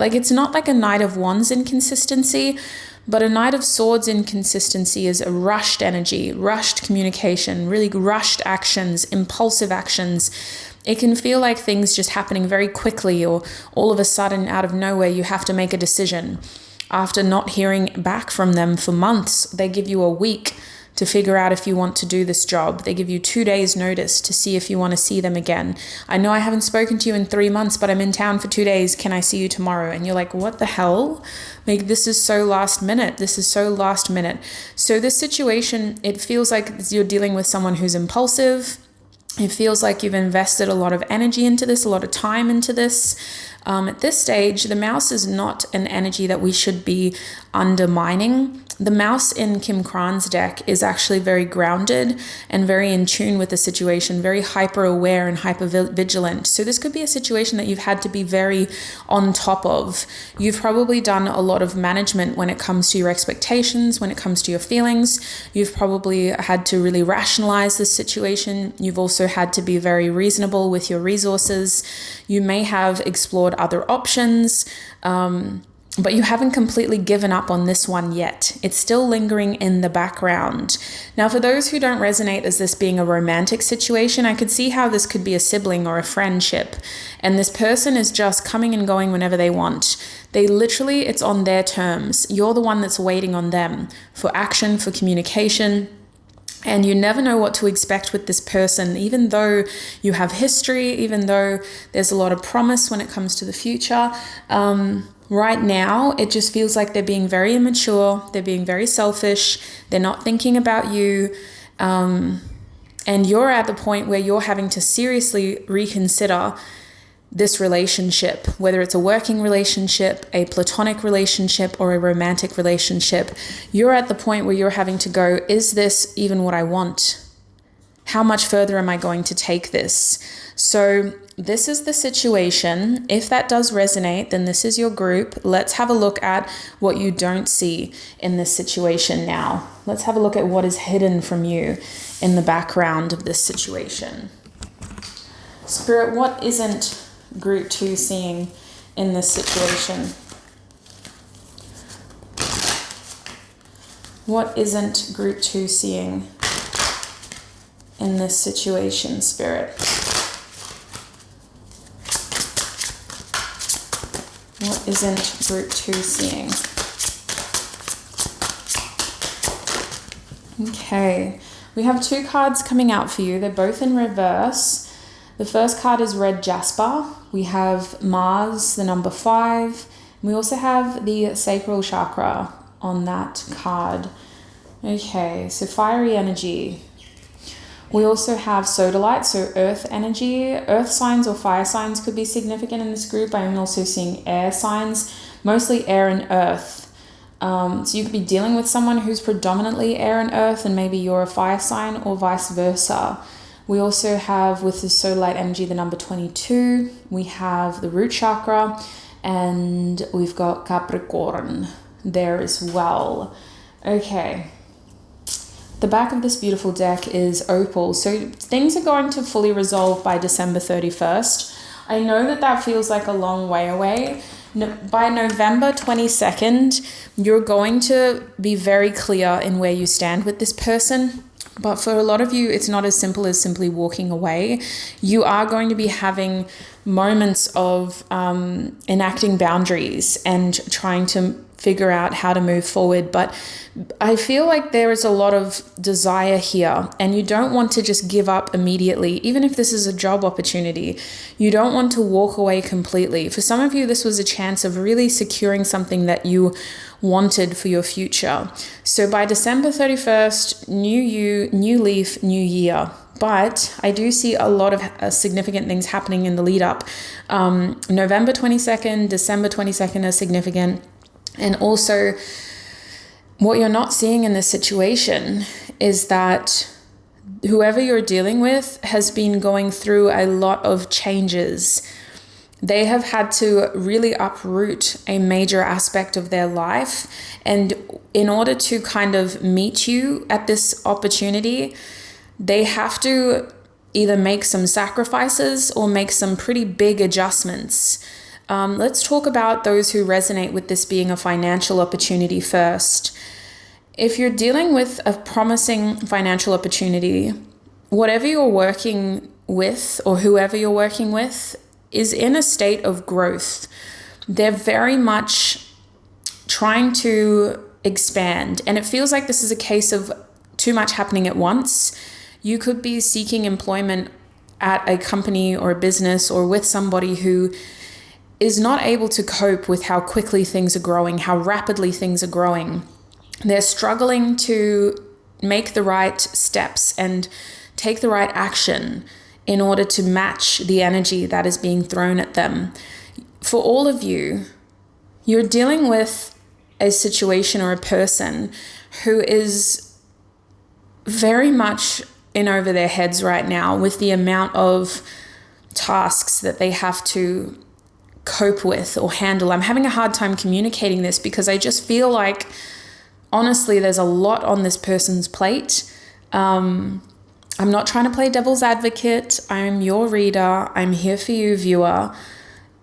like it's not like a Knight of Wands inconsistency, but a Knight of Swords inconsistency is a rushed energy, rushed communication, really rushed actions, impulsive actions. It can feel like things just happening very quickly, or all of a sudden out of nowhere you have to make a decision. After not hearing back from them for months, they give you a week to figure out if you want to do this job. They give you 2 days notice to see if you want to see them again. I know I haven't spoken to you in 3 months, but I'm in town for 2 days. Can I see you tomorrow? And you're like, what the hell? Like, this is so last minute. This is so last minute. So this situation, it feels like you're dealing with someone who's impulsive. It feels like you've invested a lot of energy into this, a lot of time into this. At this stage, the mouse is not an energy that we should be undermining. The mouse in Kim Kran's deck is actually very grounded and very in tune with the situation, very hyper aware and hyper vigilant. So this could be a situation that you've had to be very on top of. You've probably done a lot of management when it comes to your expectations, when it comes to your feelings. You've probably had to really rationalize this situation. You've also had to be very reasonable with your resources. You may have explored other options, but you haven't completely given up on this one yet. It's still lingering in the background. Now, for those who don't resonate as this being a romantic situation, I could see how this could be a sibling or a friendship. And this person is just coming and going whenever they want. They literally, it's on their terms. You're the one that's waiting on them for action, for communication. And you never know what to expect with this person, even though you have history, even though there's a lot of promise when it comes to the future. Right now, it just feels like they're being very immature. They're being very selfish. They're not thinking about you. And you're at the point where you're having to seriously reconsider this relationship, whether it's a working relationship, a platonic relationship, or a romantic relationship. You're at the point where you're having to go, is this even what I want? How much further am I going to take this? So this is the situation. If that does resonate, then this is your group. Let's have a look at what you don't see in this situation now. Let's have a look at what is hidden from you in the background of this situation. Spirit, what isn't Group 2 seeing in this situation? What isn't Group 2 seeing in this situation, Spirit? What isn't Group 2 seeing? Okay, we have 2 cards coming out for you. They're both in reverse. The first card is red jasper. We have Mars, the number 5. We also have the sacral chakra on that card. Okay, so fiery energy. We also have sodalite, so earth energy. Earth signs or fire signs could be significant in this group. I'm also seeing air signs, mostly air and earth. So you could be dealing with someone who's predominantly air and earth, and maybe you're a fire sign, or vice versa. We also have, with the sodalite energy, the number 22. We have the root chakra, and we've got Capricorn there as well. Okay. The back of this beautiful deck is opal. So things are going to fully resolve by December 31st. I know that that feels like a long way away. By November 22nd, you're going to be very clear in where you stand with this person. But for a lot of you, it's not as simple as simply walking away. You are going to be having moments of enacting boundaries and trying to figure out how to move forward. But I feel like there is a lot of desire here, and you don't want to just give up immediately. Even if this is a job opportunity, you don't want to walk away completely. For some of you, this was a chance of really securing something that you wanted for your future. So by December 31st, new you, new leaf, new year. But I do see a lot of significant things happening in the lead up. November 22nd, December 22nd are significant. And also, what you're not seeing in this situation is that whoever you're dealing with has been going through a lot of changes. They have had to really uproot a major aspect of their life. And in order to kind of meet you at this opportunity, they have to either make some sacrifices or make some pretty big adjustments. Let's talk about those who resonate with this being a financial opportunity first. If you're dealing with a promising financial opportunity, whatever you're working with or whoever you're working with is in a state of growth. They're very much trying to expand, and it feels like this is a case of too much happening at once. You could be seeking employment at a company or a business or with somebody who is not able to cope with how quickly things are growing, how rapidly things are growing. They're struggling to make the right steps and take the right action in order to match the energy that is being thrown at them. For all of you, you're dealing with a situation or a person who is very much in over their heads right now with the amount of tasks that they have to cope with or handle. I'm having a hard time communicating this because I just feel like, honestly, there's a lot on this person's plate. I'm not trying to play devil's advocate. I'm your reader. I'm here for you, viewer.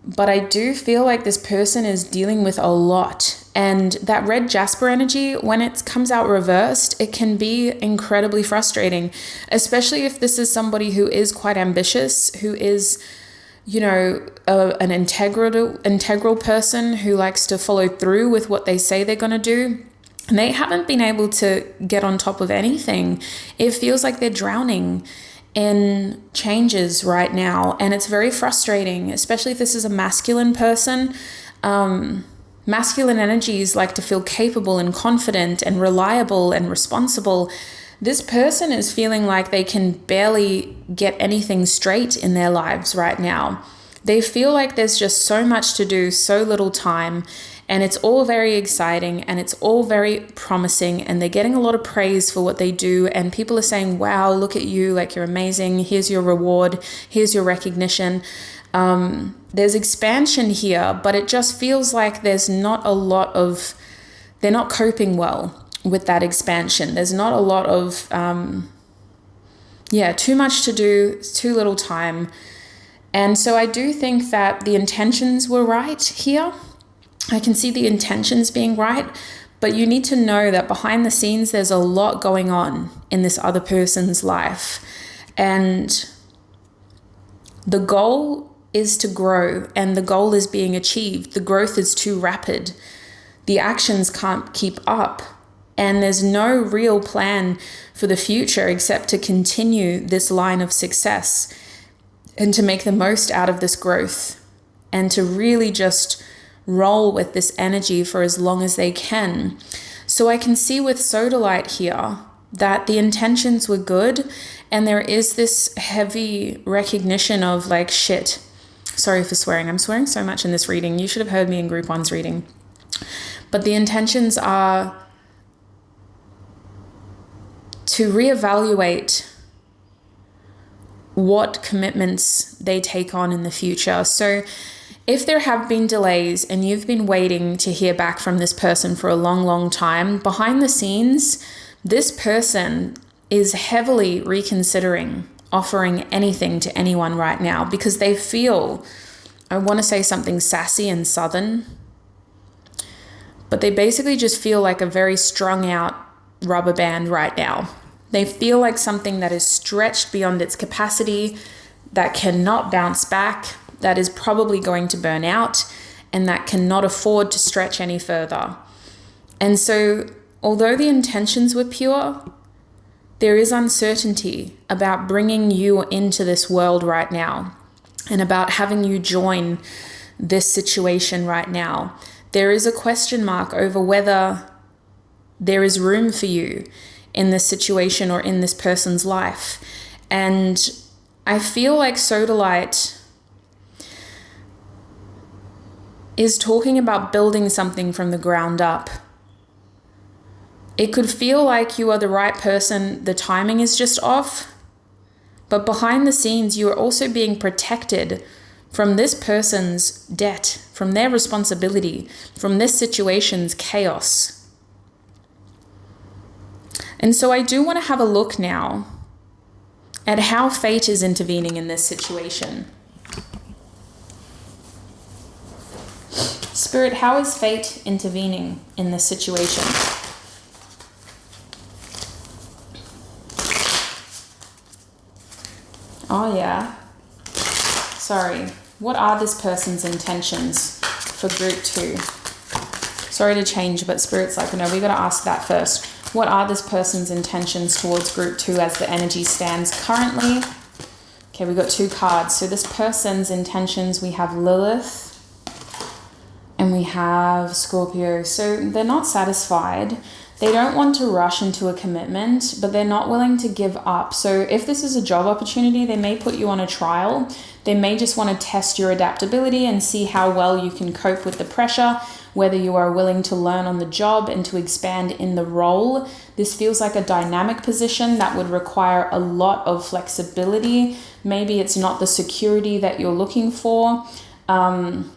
But I do feel like this person is dealing with a lot. And that red jasper energy, when it comes out reversed, it can be incredibly frustrating, especially if this is somebody who is quite ambitious, who is, an integral person who likes to follow through with what they say they're going to do. And they haven't been able to get on top of anything. It feels like they're drowning in changes right now. And it's very frustrating, especially if this is a masculine person. Masculine energies like to feel capable and confident and reliable and responsible. This person is feeling like they can barely get anything straight in their lives right now. They feel like there's just so much to do, so little time, and it's all very exciting and it's all very promising, and they're getting a lot of praise for what they do, and people are saying, wow, look at you, like you're amazing, here's your reward, here's your recognition. There's expansion here, but it just feels like there's not a lot of, they're not coping well with that expansion. There's not a lot of, too much to do, too little time. And so I do think that the intentions were right here. I can see the intentions being right, but you need to know that behind the scenes, there's a lot going on in this other person's life. And the goal is to grow, and the goal is being achieved. The growth is too rapid. The actions can't keep up. And there's no real plan for the future except to continue this line of success and to make the most out of this growth and to really just roll with this energy for as long as they can. So I can see with Sodalite here that the intentions were good, and there is this heavy recognition of like, shit. Sorry for swearing. I'm swearing so much in this reading. You should have heard me in group 1's reading. But the intentions are to reevaluate what commitments they take on in the future. So if there have been delays and you've been waiting to hear back from this person for a long, long time, behind the scenes, this person is heavily reconsidering offering anything to anyone right now because they feel, I want to say something sassy and southern, but they basically just feel like a very strung out rubber band right now. They feel like something that is stretched beyond its capacity, that cannot bounce back, that is probably going to burn out, and that cannot afford to stretch any further. And so, although the intentions were pure, there is uncertainty about bringing you into this world right now and about having you join this situation right now. There is a question mark over whether there is room for you in this situation or in this person's life. And I feel like Sodalite is talking about building something from the ground up. It could feel like you are the right person, the timing is just off, but behind the scenes, you are also being protected from this person's debt, from their responsibility, from this situation's chaos. And so I do want to have a look now at how fate is intervening in this situation. Spirit, how is fate intervening in this situation? Oh yeah. Sorry. What are this person's intentions for group 2? Sorry to change, but Spirit's like, no, we got to ask that first. What are this person's intentions towards group 2 as the energy stands currently? Okay, we got 2 cards. So this person's intentions, we have Lilith and we have Scorpio. So they're not satisfied. They don't want to rush into a commitment, but they're not willing to give up. So if this is a job opportunity, they may put you on a trial. They may just want to test your adaptability and see how well you can cope with the pressure, whether you are willing to learn on the job and to expand in the role. This feels like a dynamic position that would require a lot of flexibility. Maybe it's not the security that you're looking for.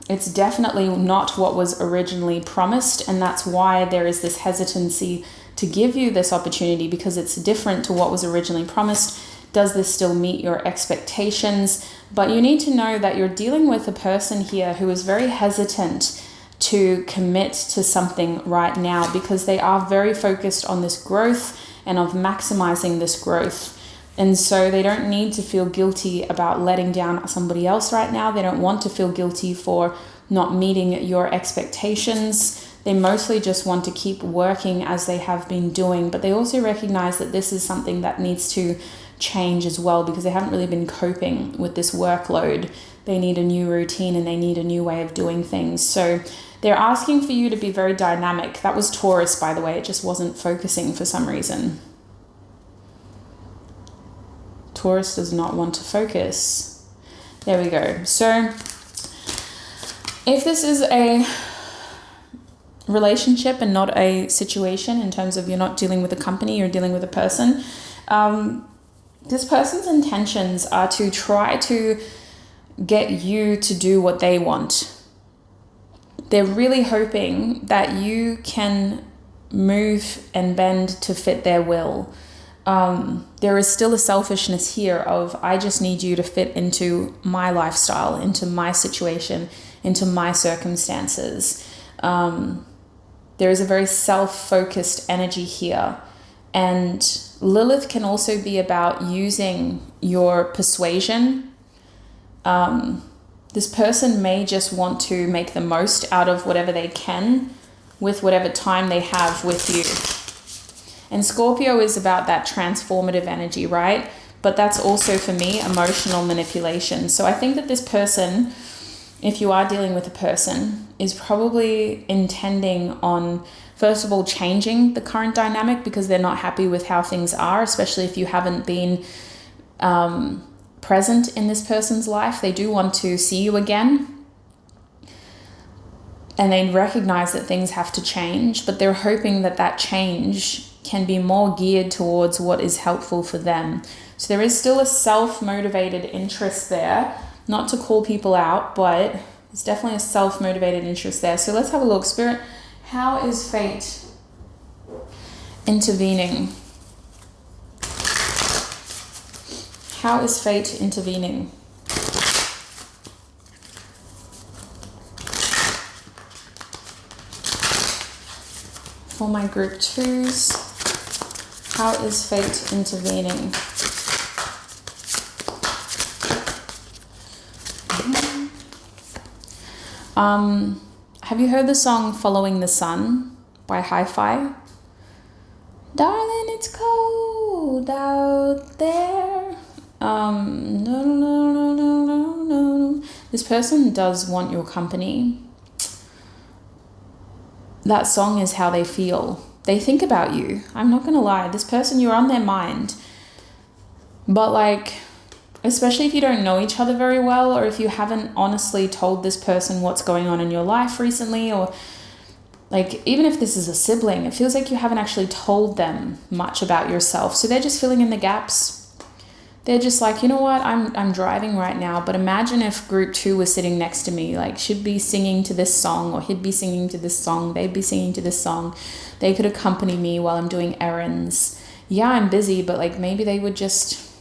It's definitely not what was originally promised, and that's why there is this hesitancy to give you this opportunity, because it's different to what was originally promised. Does this still meet your expectations? But you need to know that you're dealing with a person here who is very hesitant to commit to something right now, because they are very focused on this growth and of maximizing this growth. And so they don't need to feel guilty about letting down somebody else right now. They don't want to feel guilty for not meeting your expectations. They mostly just want to keep working as they have been doing, but they also recognize that this is something that needs to change as well, because they haven't really been coping with this workload. They need a new routine and they need a new way of doing things. So they're asking for you to be very dynamic. That was Taurus, by the way. It just wasn't focusing for some reason. Taurus does not want to focus. There we go. So if this is a relationship and not a situation, in terms of you're not dealing with a company, you're dealing with a person, this person's intentions are to try to get you to do what they want. They're really hoping that you can move and bend to fit their will. There is still a selfishness here of, I just need you to fit into my lifestyle, into my situation, into my circumstances. There is a very self-focused energy here. And Lilith can also be about using your persuasion. This person may just want to make the most out of whatever they can with whatever time they have with you. And Scorpio is about that transformative energy, right? But that's also, for me, emotional manipulation. So I think that this person, if you are dealing with a person, is probably intending on, first of all, changing the current dynamic because they're not happy with how things are, especially if you haven't been present in this person's life. They do want to see you again. And they recognize that things have to change, but they're hoping that that change can be more geared towards what is helpful for them. So there is still a self-motivated interest there, not to call people out, but it's definitely a self-motivated interest there. So let's have a look. Spirit, how is fate intervening? How is fate intervening? For my group 2s, how is fate intervening? Have you heard the song Following the Sun by Hi-Fi? Darling, it's cold out there. No. This person does want your company. That song is how they feel. They think about you. I'm not going to lie. This person, you're on their mind. But like, especially if you don't know each other very well, or if you haven't honestly told this person what's going on in your life recently, or like, even if this is a sibling, it feels like you haven't actually told them much about yourself. So they're just filling in the gaps. They're just like, you know what, I'm driving right now, but imagine if group 2 was sitting next to me, like she'd be singing to this song, or he'd be singing to this song, they'd be singing to this song. They could accompany me while I'm doing errands. Yeah, I'm busy, but like maybe they would just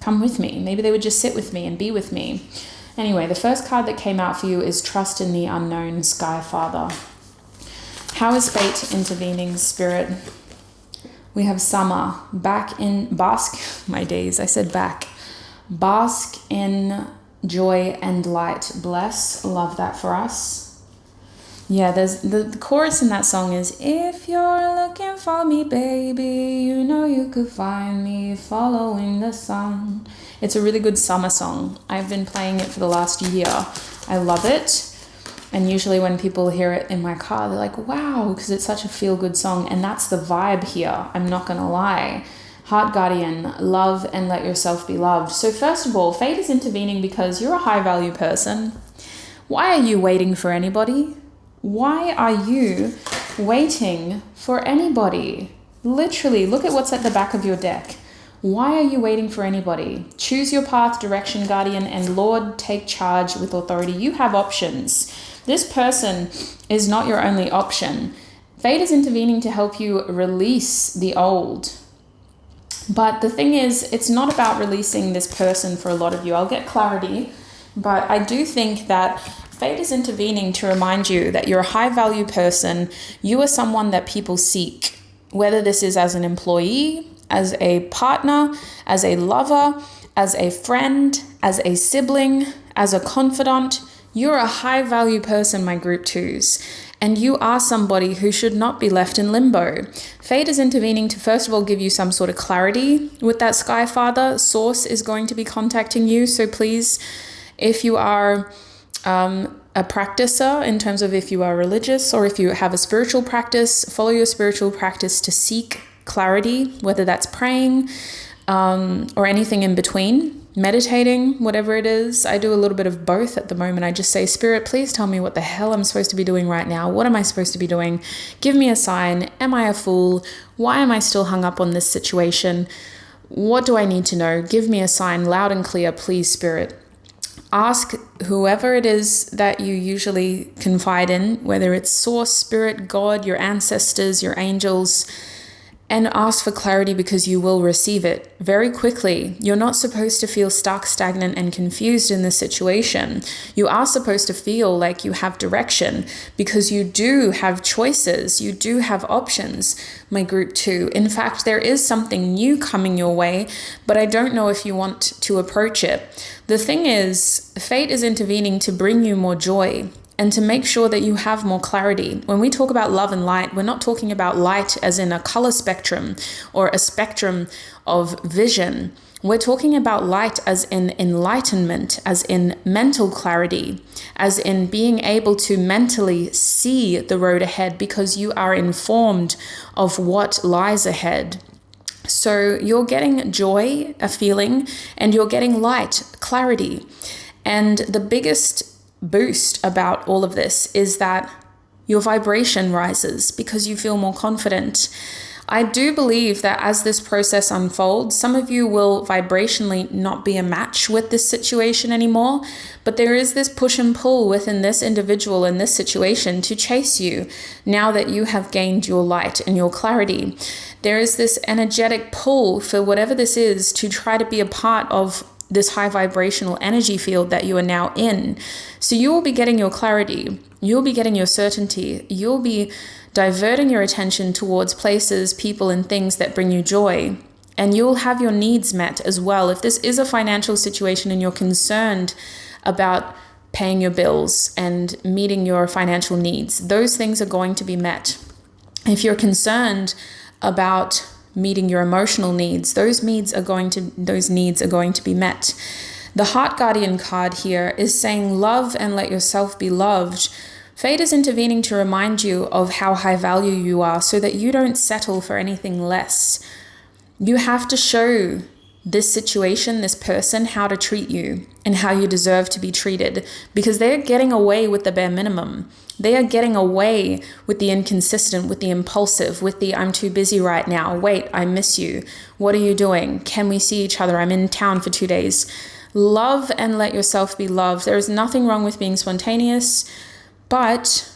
come with me. Maybe they would just sit with me and be with me. Anyway, the first card that came out for you is Trust in the Unknown, Sky Father. How is fate intervening, Spirit? We have Summer, back in, bask, my days, I said back. Bask in joy and light. Bless, love that for us. Yeah, there's the chorus in that song is, if you're looking for me, baby, you know you could find me following the sun. It's a really good summer song. I've been playing it for the last year. I love it. And usually when people hear it in my car, they're like, wow, because it's such a feel-good song. And that's the vibe here. I'm not going to lie. Heart Guardian, love and let yourself be loved. So first of all, fate is intervening because you're a high-value person. Why are you waiting for anybody? Why are you waiting for anybody? Literally, look at what's at the back of your deck. Why are you waiting for anybody? Choose your path, direction, guardian, and Lord, take charge with authority. You have options. This person is not your only option. Fate is intervening to help you release the old. But the thing is, it's not about releasing this person for a lot of you. I'll get clarity, but I do think that fate is intervening to remind you that you're a high-value person. You are someone that people seek, whether this is as an employee, as a partner, as a lover, as a friend, as a sibling, as a confidant. You're a high-value person, my group 2s, and you are somebody who should not be left in limbo. Fate is intervening to, first of all, give you some sort of clarity with that Sky Father. Source is going to be contacting you, so please, if you are a practicer, in terms of if you are religious or if you have a spiritual practice, follow your spiritual practice to seek clarity, whether that's praying or anything in between. Meditating, whatever it is. I do a little bit of both at the moment. I just say, Spirit, please tell me what the hell I'm supposed to be doing right now. What am I supposed to be doing? Give me a sign. Am I a fool? Why am I still hung up on this situation? What do I need to know? Give me a sign loud and clear, please, Spirit. Ask whoever it is that you usually confide in, whether it's Source, Spirit, God, your ancestors, your angels, and ask for clarity because you will receive it very quickly. You're not supposed to feel stuck, stagnant, and confused in this situation. You are supposed to feel like you have direction because you do have choices. You do have options, my group 2. In fact, there is something new coming your way, but I don't know if you want to approach it. The thing is, fate is intervening to bring you more joy. and to make sure that you have more clarity. When we talk about love and light, we're not talking about light as in a color spectrum or a spectrum of vision. We're talking about light as in enlightenment, as in mental clarity, as in being able to mentally see the road ahead because you are informed of what lies ahead. So you're getting joy, a feeling, and you're getting light, clarity. And the biggest boost about all of this is that your vibration rises because you feel more confident. I do believe that as this process unfolds, some of you will vibrationally not be a match with this situation anymore, but there is this push and pull within this individual in this situation to chase you now that you have gained your light and your clarity. There is this energetic pull for whatever this is to try to be a part of this high vibrational energy field that you are now in. So you will be getting your clarity, you'll be getting your certainty, you'll be diverting your attention towards places, people, and things that bring you joy. And you'll have your needs met as well. If this is a financial situation and you're concerned about paying your bills and meeting your financial needs, those things are going to be met. If you're concerned about meeting your emotional needs, those needs are going to be met. The Heart Guardian card here is saying love and let yourself be loved. Fate is intervening to remind you of how high value you are so that you don't settle for anything less. You have to show this situation, this person, how to treat you and how you deserve to be treated, because they're getting away with the bare minimum. They are getting away with the inconsistent, with the impulsive, with the I'm too busy right now. Wait, I miss you. What are you doing? Can we see each other? I'm in town for 2 days. Love and let yourself be loved. There is nothing wrong with being spontaneous, but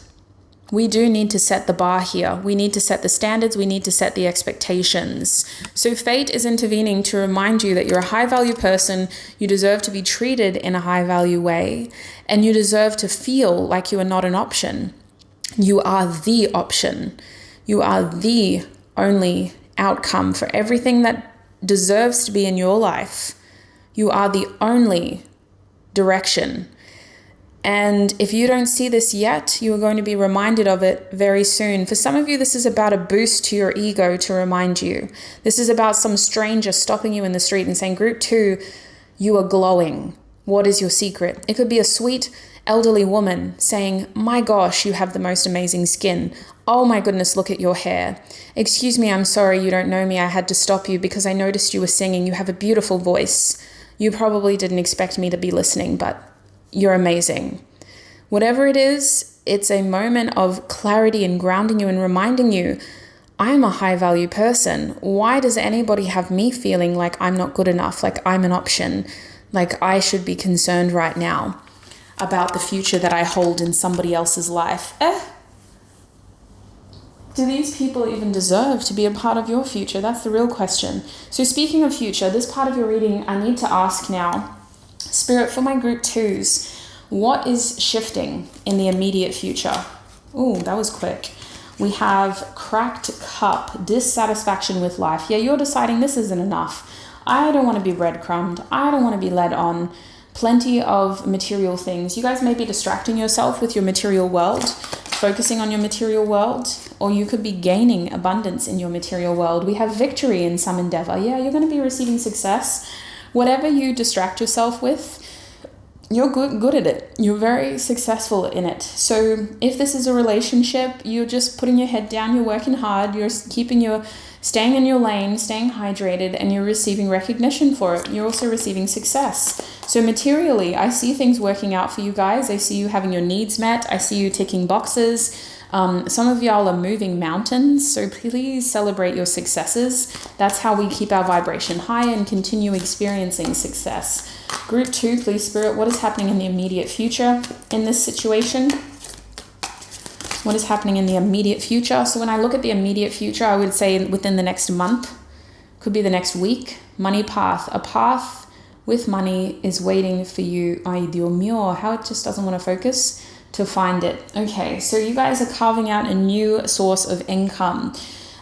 we do need to set the bar here. We need to set the standards. We need to set the expectations. So fate is intervening to remind you that you're a high value person. You deserve to be treated in a high value way, and you deserve to feel like you are not an option. You are the option. You are the only outcome for everything that deserves to be in your life. You are the only direction. And if you don't see this yet, you are going to be reminded of it very soon. For some of you, this is about a boost to your ego to remind you. This is about some stranger stopping you in the street and saying, Group 2, you are glowing. What is your secret? It could be a sweet elderly woman saying, my gosh, you have the most amazing skin. Oh my goodness, look at your hair. Excuse me, I'm sorry, you don't know me. I had to stop you because I noticed you were singing. You have a beautiful voice. You probably didn't expect me to be listening, but you're amazing. Whatever it is, it's a moment of clarity and grounding you and reminding you, I'm a high value person. Why does anybody have me feeling like I'm not good enough, like I'm an option, like I should be concerned right now about the future that I hold in somebody else's life? Do these people even deserve to be a part of your future? That's the real question. So speaking of future, this part of your reading, I need to ask now, Spirit, for my Group 2s, what is shifting in the immediate future? Ooh, that was quick. We have cracked cup, dissatisfaction with life. Yeah, you're deciding this isn't enough. I don't want to be breadcrumbed. I don't want to be led on. Plenty of material things. You guys may be distracting yourself with your material world, focusing on your material world, or you could be gaining abundance in your material world. We have victory in some endeavor. Yeah, you're going to be receiving success. Whatever you distract yourself with, you're good at it. You're very successful in it. So if this is a relationship, you're just putting your head down, you're working hard, you're staying in your lane, staying hydrated, and you're receiving recognition for it. You're also receiving success. So materially, I see things working out for you guys. I see you having your needs met. I see you ticking boxes. Some of y'all are moving mountains, so please celebrate your successes. That's how we keep our vibration high and continue experiencing success. Group 2, please, Spirit, what is happening in the immediate future in this situation? What is happening in the immediate future? So when I look at the immediate future, I would say within the next month, could be the next week. Money path. A path with money is waiting for you. Ay, Dios mío, how it just doesn't want to focus to find it. Okay, so you guys are carving out a new source of income.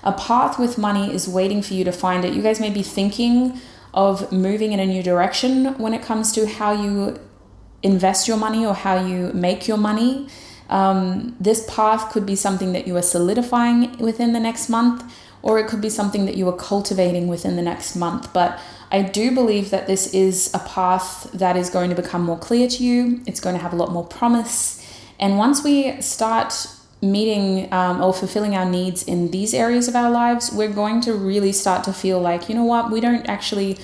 A path with money is waiting for you to find it. You guys may be thinking of moving in a new direction when it comes to how you invest your money or how you make your money. This path could be something that you are solidifying within the next month, or it could be something that you are cultivating within the next month. But I do believe that this is a path that is going to become more clear to you. It's going to have a lot more promise. And once we start meeting or fulfilling our needs in these areas of our lives, we're going to really start to feel like, you know what, we don't actually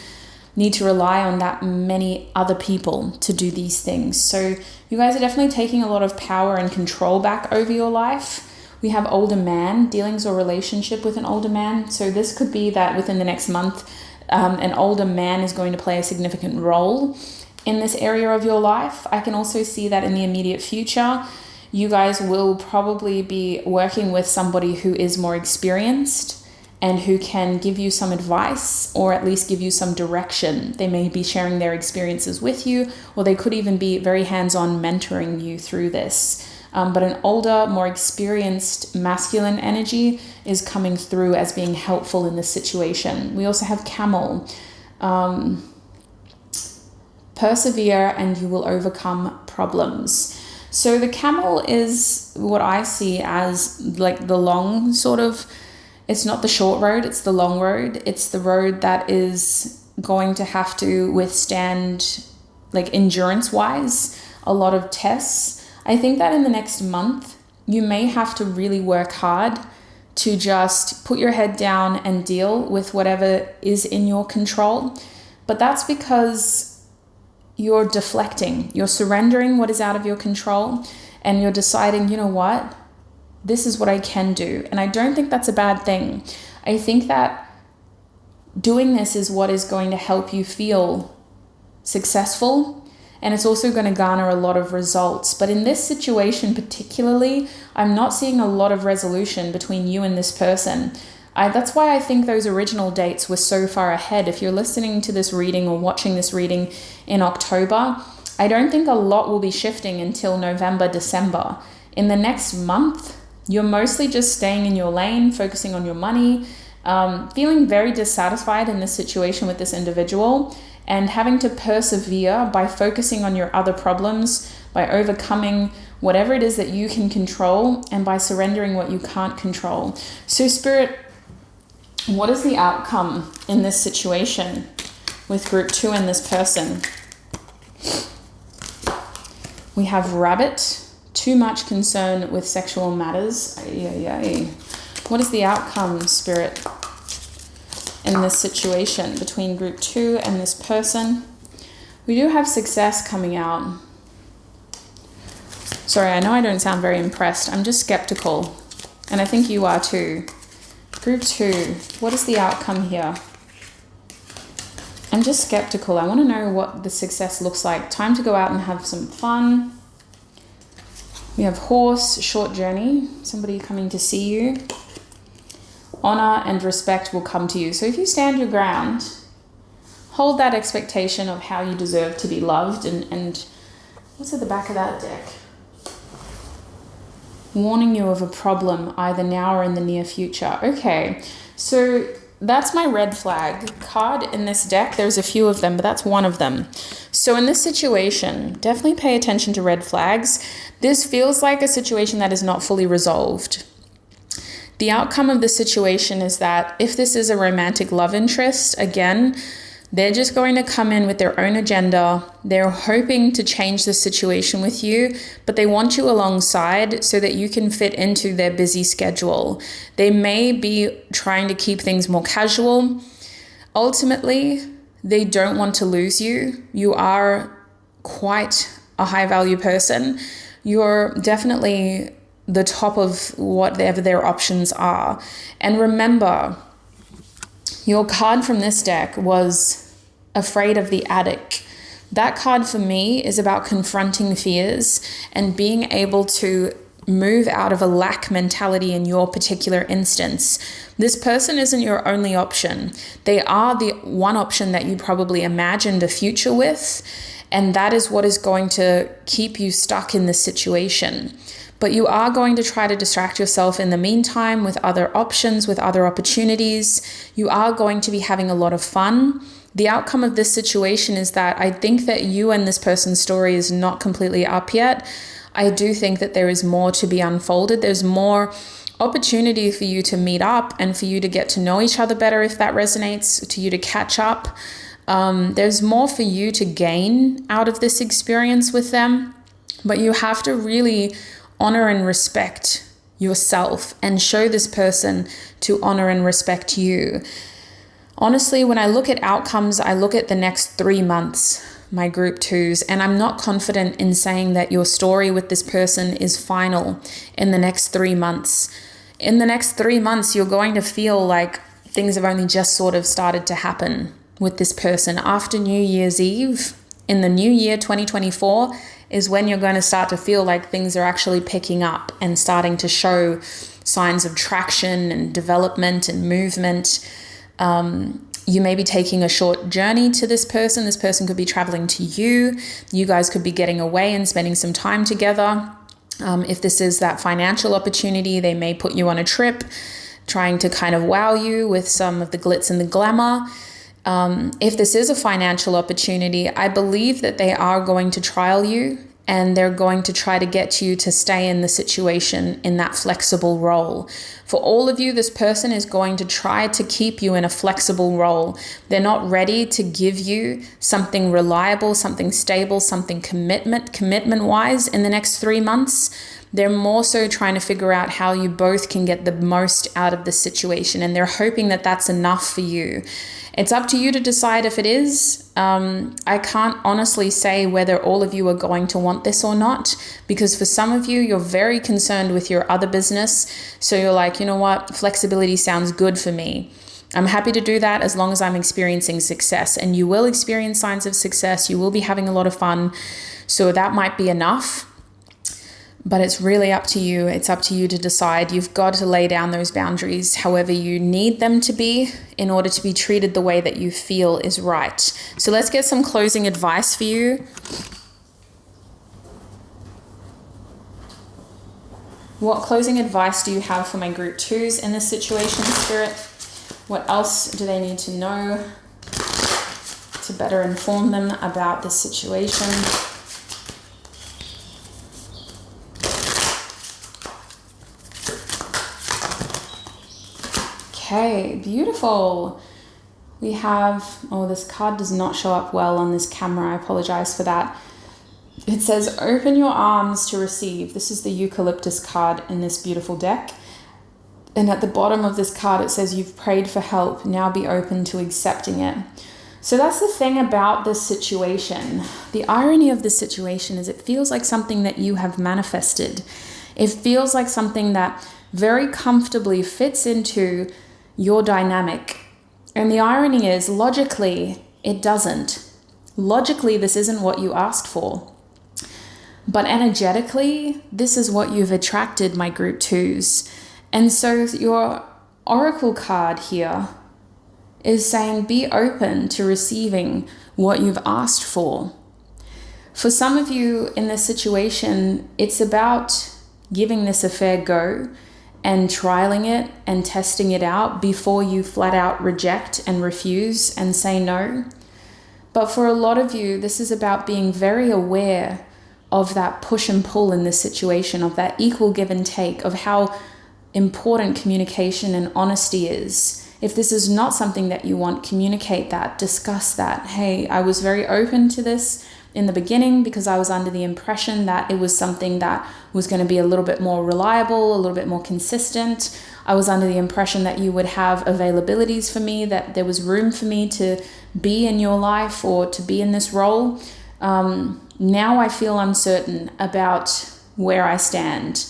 need to rely on that many other people to do these things. So you guys are definitely taking a lot of power and control back over your life. We have older man, dealings or relationship with an older man. So this could be that within the next month, an older man is going to play a significant role in this area of your life. I can also see that in the immediate future, you guys will probably be working with somebody who is more experienced and who can give you some advice or at least give you some direction. They may be sharing their experiences with you, or they could even be very hands-on mentoring you through this. But an older, more experienced masculine energy is coming through as being helpful in this situation. We also have camel. Persevere and you will overcome problems. So the camel is what I see as like the long sort of, it's not the short road, it's the long road. It's the road that is going to have to withstand, like endurance-wise, a lot of tests. I think that in the next month, you may have to really work hard to just put your head down and deal with whatever is in your control. But that's because you're deflecting, you're surrendering what is out of your control, and you're deciding, you know what, this is what I can do. And I don't think that's a bad thing. I think that doing this is what is going to help you feel successful. And it's also going to garner a lot of results. But in this situation particularly, I'm not seeing a lot of resolution between you and this person. That's why I think those original dates were so far ahead. If you're listening to this reading or watching this reading in October, I don't think a lot will be shifting until November, December. In the next month, you're mostly just staying in your lane, focusing on your money, feeling very dissatisfied in this situation with this individual, and having to persevere by focusing on your other problems, by overcoming whatever it is that you can control, and by surrendering what you can't control. So Spirit, what is the outcome in this situation with group 2 and this person? We have Rabbit, too much concern with sexual matters. What is the outcome, Spirit, in this situation between group 2 and this person? We do have success coming out. Sorry, I know I don't sound very impressed. I'm just skeptical. And I think you are too. Group 2, what is the outcome here? I'm just skeptical. I want to know what the success looks like. Time to go out and have some fun. We have Horse, short journey. Somebody coming to see you. Honor and respect will come to you. So if you stand your ground, hold that expectation of how you deserve to be loved. And what's at the back of that deck? Warning you of a problem either now or in the near future. Okay, so that's my red flag card in this deck. There's a few of them, but that's one of them. So in this situation, definitely pay attention to red flags. This feels like a situation that is not fully resolved. The outcome of the situation is that if this is a romantic love interest, again, they're just going to come in with their own agenda. They're hoping to change the situation with you, but they want you alongside so that you can fit into their busy schedule. They may be trying to keep things more casual. Ultimately, they don't want to lose you. You are quite a high value person. You're definitely the top of whatever their options are. And remember, your card from this deck was Afraid of the Attic. That card for me is about confronting fears and being able to move out of a lack mentality in your particular instance. This person isn't your only option. They are the one option that you probably imagined a future with, and that is what is going to keep you stuck in this situation. But you are going to try to distract yourself in the meantime with other options, with other opportunities. You are going to be having a lot of fun. the outcome of this situation is that I think that you and this person's story is not completely up yet. I do think that there is more to be unfolded. There's more opportunity for you to meet up and for you to get to know each other better if that resonates, to you to catch up. There's more for you to gain out of this experience with them, but you have to really honor and respect yourself and show this person to honor and respect you. Honestly, when I look at outcomes, I look at the next 3 months, my group 2s, and I'm not confident in saying that your story with this person is final in the next 3 months. In the next 3 months, you're going to feel like things have only just sort of started to happen with this person. After New Year's Eve, in the new year 2024, is when you're going to start to feel like things are actually picking up and starting to show signs of traction and development and movement. You may be taking a short journey to this person. This person could be traveling to you. You guys could be getting away and spending some time together. If this is that financial opportunity, they may put you on a trip, trying to kind of wow you with some of the glitz and the glamour. If this is a financial opportunity, I believe that they are going to trial you and they're going to try to get you to stay in the situation in that flexible role. For all of you, this person is going to try to keep you in a flexible role. They're not ready to give you something reliable, something stable, something commitment-wise in the next 3 months. They're more so trying to figure out how you both can get the most out of the situation, and they're hoping that that's enough for you. It's up to you to decide if it is. I can't honestly say whether all of you are going to want this or not, because for some of you, you're very concerned with your other business. So you're like, you know what, flexibility sounds good for me. I'm happy to do that as long as I'm experiencing success. And you will experience signs of success. You will be having a lot of fun. So that might be enough. But it's really up to you. It's up to you to decide. You've got to lay down those boundaries however you need them to be in order to be treated the way that you feel is right. So let's get some closing advice for you. What closing advice do you have for my group 2s in this situation, Spirit? What else do they need to know to better inform them about this situation? Okay, beautiful. We have, this card does not show up well on this camera. I apologize for that. It says, open your arms to receive. This is the eucalyptus card in this beautiful deck. And at the bottom of this card, it says, you've prayed for help. Now be open to accepting it. So that's the thing about this situation. The irony of this situation is it feels like something that you have manifested. It feels like something that very comfortably fits into your dynamic. And the irony is, logically, it doesn't. Logically, this isn't what you asked for. But energetically, this is what you've attracted, my group 2s. And so your oracle card here is saying, be open to receiving what you've asked for. For some of you in this situation, it's about giving this a fair go and trialing it and testing it out before you flat out reject and refuse and say no. But for a lot of you, this is about being very aware of that push and pull in this situation, of that equal give and take, of how important communication and honesty is. If this is not something that you want, communicate that, discuss that. Hey, I was very open to this in the beginning because I was under the impression that it was something that was going to be a little bit more reliable, a little bit more consistent. I was under the impression that you would have availabilities for me, that there was room for me to be in your life or to be in this role. Now I feel uncertain about where I stand.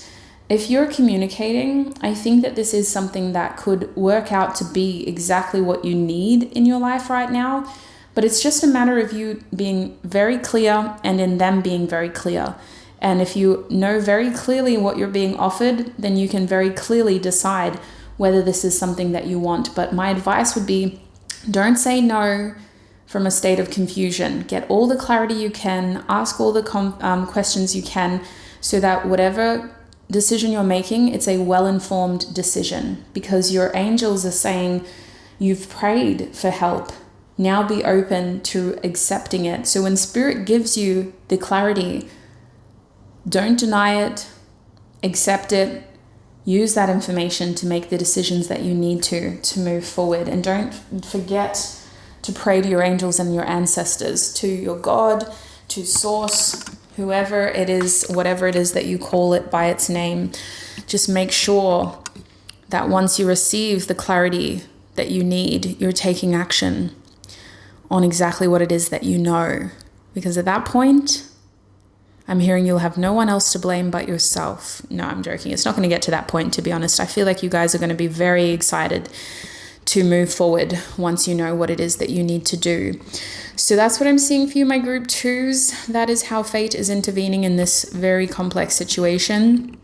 If you're communicating, I think that this is something that could work out to be exactly what you need in your life right now. But it's just a matter of you being very clear and in them being very clear. And if you know very clearly what you're being offered, then you can very clearly decide whether this is something that you want. But my advice would be, don't say no from a state of confusion. Get all the clarity you can, ask all the questions you can, so that whatever decision you're making, it's a well-informed decision, because your angels are saying you've prayed for help. Now be open to accepting it. So when Spirit gives you the clarity, don't deny it, accept it, use that information to make the decisions that you need to move forward. And don't forget to pray to your angels and your ancestors, to your God, to Source, whoever it is, whatever it is that you call it by its name. Just make sure that once you receive the clarity that you need, you're taking action on exactly what it is that you know. Because at that point, I'm hearing you'll have no one else to blame but yourself. No, I'm joking. It's not going to get to that point, to be honest. I feel like you guys are going to be very excited to move forward once you know what it is that you need to do. So that's what I'm seeing for you, my group 2s. That is how fate is intervening in this very complex situation.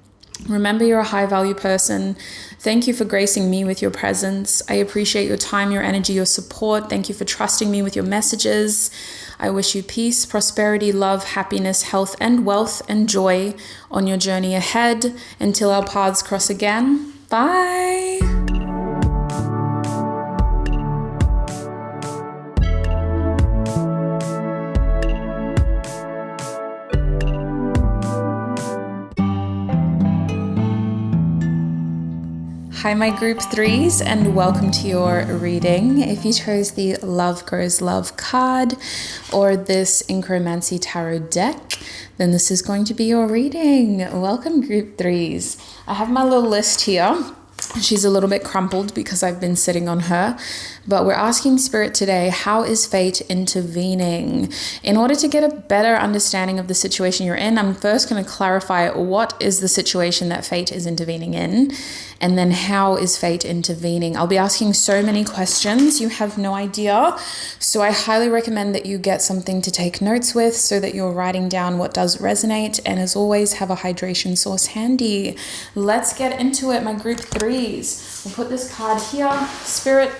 Remember, you're a high value person. Thank you for gracing me with your presence. I appreciate your time, your energy, your support. Thank you for trusting me with your messages. I wish you peace, prosperity, love, happiness, health, and wealth and joy on your journey ahead. Until our paths cross again. Bye. Hi, my group 3s, and welcome to your reading. If you chose the Love Grows Love card or this Incromancy Tarot deck, then this is going to be your reading. Welcome, group 3s. I have my little list here. She's a little bit crumpled because I've been sitting on her, but we're asking Spirit today, how is fate intervening? In order to get a better understanding of the situation you're in, I'm first going to clarify what is the situation that fate is intervening in, and then how is fate intervening? I'll be asking so many questions, you have no idea. So I highly recommend that you get something to take notes with so that you're writing down what does resonate, and as always, have a hydration source handy. Let's get into it, my group 3s. We'll put this card here. Spirit,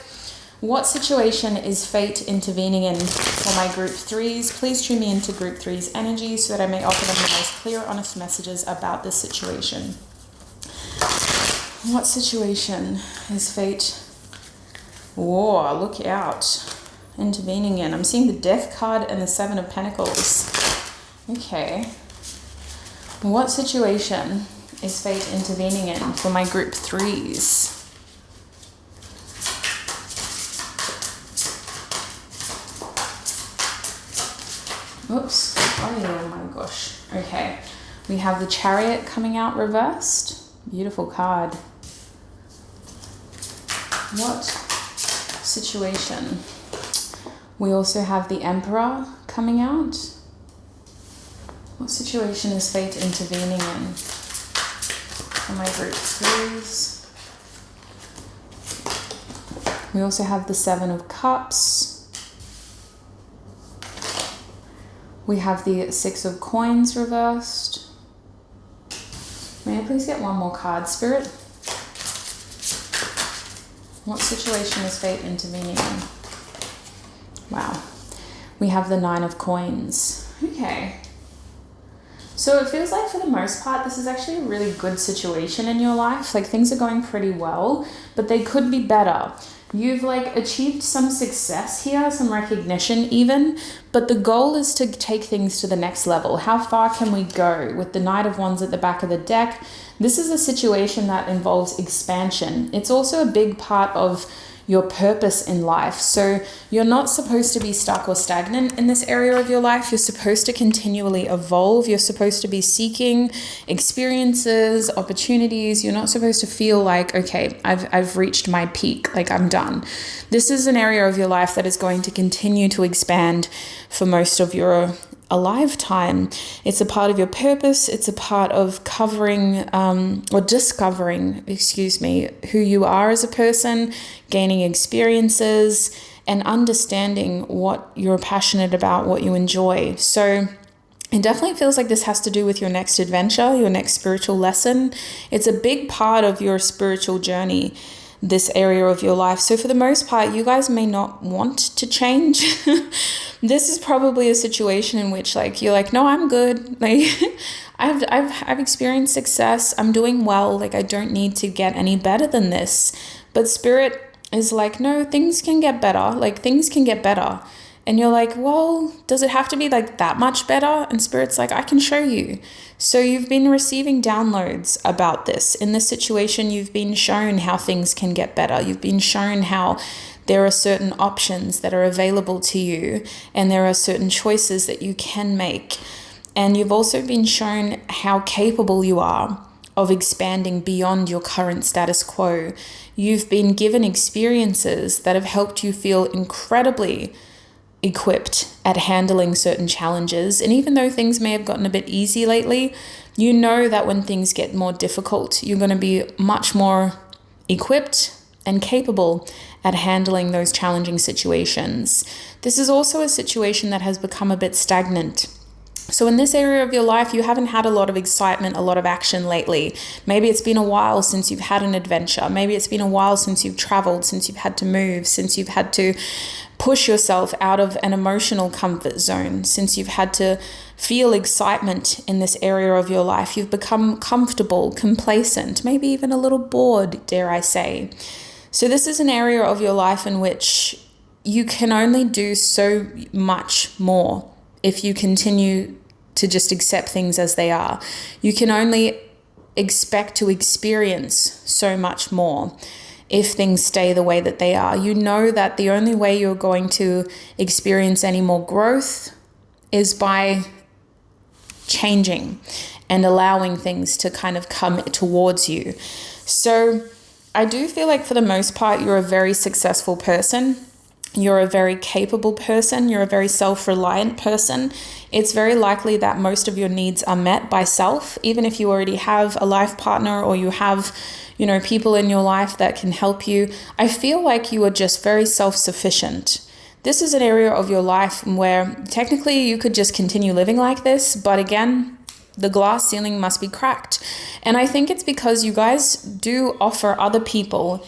what situation is fate intervening in for my group 3s? Please tune me into group 3's energy so that I may offer them the most clear, honest messages about this situation. What situation is fate, whoa, look out, intervening in? I'm seeing the Death card and the 7 of Pentacles. Okay. What situation is fate intervening in for my group 3s? Oops. Oh my gosh. Okay. We have the Chariot coming out reversed. Beautiful card. What situation? We also have the Emperor coming out. What situation is fate intervening in for my group 3s? We also have the 7 of Cups. We have the 6 of Coins reversed. May I please get one more card, Spirit? What situation is fate intervening in? Wow. We have the 9 of Coins. Okay. So it feels like for the most part, this is actually a really good situation in your life. Like things are going pretty well, but they could be better. You've like achieved some success here, some recognition even, but the goal is to take things to the next level. How far can we go? With the Knight of Wands at the back of the deck, this is a situation that involves expansion. It's also a big part of your purpose in life. So you're not supposed to be stuck or stagnant in this area of your life. You're supposed to continually evolve. You're supposed to be seeking experiences, opportunities. You're not supposed to feel like, okay, I've reached my peak, like I'm done. This is an area of your life that is going to continue to expand for most of your a lifetime. It's a part of your purpose. It's a part of covering or discovering, who you are as a person, gaining experiences, and understanding what you're passionate about, what you enjoy. So it definitely feels like this has to do with your next adventure, your next spiritual lesson. It's a big part of your spiritual journey, this area of your life. So for the most part, you guys may not want to change. This is probably a situation in which like you're like, no, I'm good. Like I've experienced success. I'm doing well. Like I don't need to get any better than this. But Spirit is like, no, things can get better. Like, things can get better. And you're like, well, does it have to be like that much better? And Spirit's like, I can show you. So you've been receiving downloads about this. In this situation, you've been shown how things can get better. You've been shown how there are certain options that are available to you, and there are certain choices that you can make. And you've also been shown how capable you are of expanding beyond your current status quo. You've been given experiences that have helped you feel incredibly equipped at handling certain challenges. And even though things may have gotten a bit easy lately, you know that when things get more difficult, you're going to be much more equipped and capable at handling those challenging situations. This is also a situation that has become a bit stagnant. So in this area of your life, you haven't had a lot of excitement, a lot of action lately. Maybe it's been a while since you've had an adventure. Maybe it's been a while since you've traveled, since you've had to move, since you've had to push yourself out of an emotional comfort zone, since you've had to feel excitement in this area of your life. You've become comfortable, complacent, maybe even a little bored, dare I say. So this is an area of your life in which you can only do so much more if you continue to just accept things as they are. You can only expect to experience so much more if things stay the way that they are. You know that the only way you're going to experience any more growth is by changing and allowing things to kind of come towards you. So I do feel like for the most part, you're a very successful person. You're a very capable person. You're a very self-reliant person. It's very likely that most of your needs are met by self, even if you already have a life partner or you have, people in your life that can help you. I feel like you are just very self-sufficient. This is an area of your life where technically you could just continue living like this, but again, the glass ceiling must be cracked. And I think it's because you guys do offer other people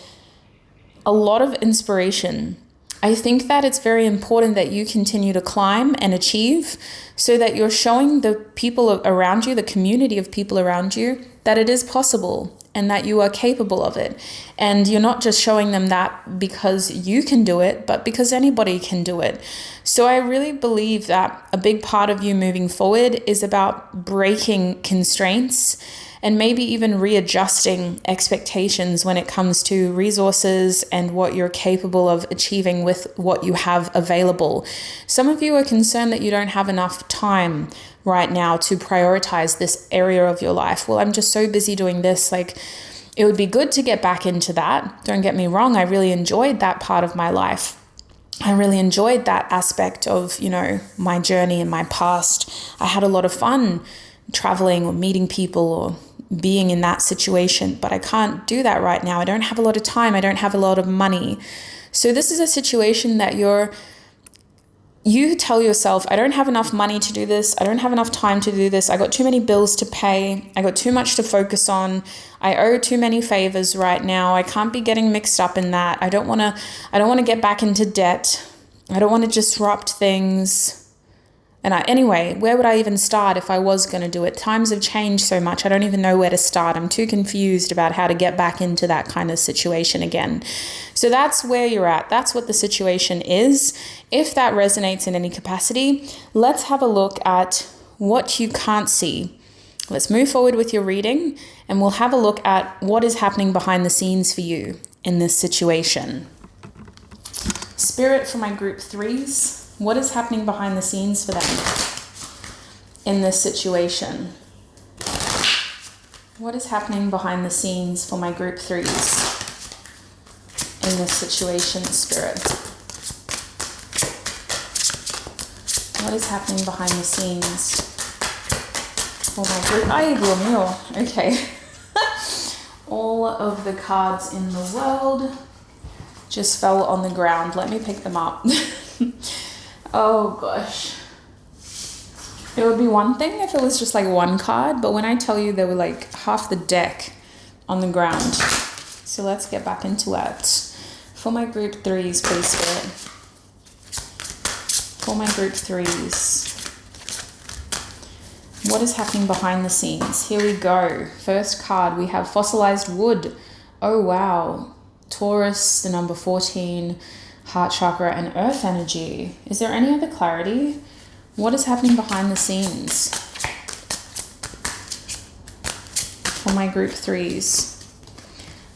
a lot of inspiration. I think that it's very important that you continue to climb and achieve so that you're showing the people around you, the community of people around you, that it is possible and that you are capable of it. And you're not just showing them that because you can do it, but because anybody can do it. So I really believe that a big part of you moving forward is about breaking constraints and maybe even readjusting expectations when it comes to resources and what you're capable of achieving with what you have available. Some of you are concerned that you don't have enough time right now to prioritize this area of your life. Well, I'm just so busy doing this. Like, it would be good to get back into that. Don't get me wrong. I really enjoyed that part of my life. I really enjoyed that aspect of, my journey and my past. I had a lot of fun traveling or meeting people or being in that situation, but I can't do that right now. I don't have a lot of time. I don't have a lot of money. So this is a situation that you tell yourself, I don't have enough money to do this. I don't have enough time to do this. I got too many bills to pay. I got too much to focus on. I owe too many favors right now. I can't be getting mixed up in that. I don't want to get back into debt. I don't want to disrupt things. And anyway, where would I even start if I was going to do it? Times have changed so much. I don't even know where to start. I'm too confused about how to get back into that kind of situation again. So that's where you're at. That's what the situation is. If that resonates in any capacity, let's have a look at what you can't see. Let's move forward with your reading and we'll have a look at what is happening behind the scenes for you in this situation. Spirit for my group 3s. What is happening behind the scenes for them in this situation? What is happening behind the scenes for my group 3s in this situation, Spirit? What is happening behind the scenes for my group? Ay, Dios mío. Okay. All of the cards in the world just fell on the ground. Let me pick them up. Oh gosh. It would be one thing if it was just like one card, but when I tell you there were like half the deck on the ground. So let's get back into it. For my group 3s, please, Spirit. For my group 3s. What is happening behind the scenes? Here we go. First card, we have fossilized wood. Oh, wow. Taurus, the number 14, heart chakra, and earth energy. Is there any other clarity? What is happening behind the scenes for my group 3s?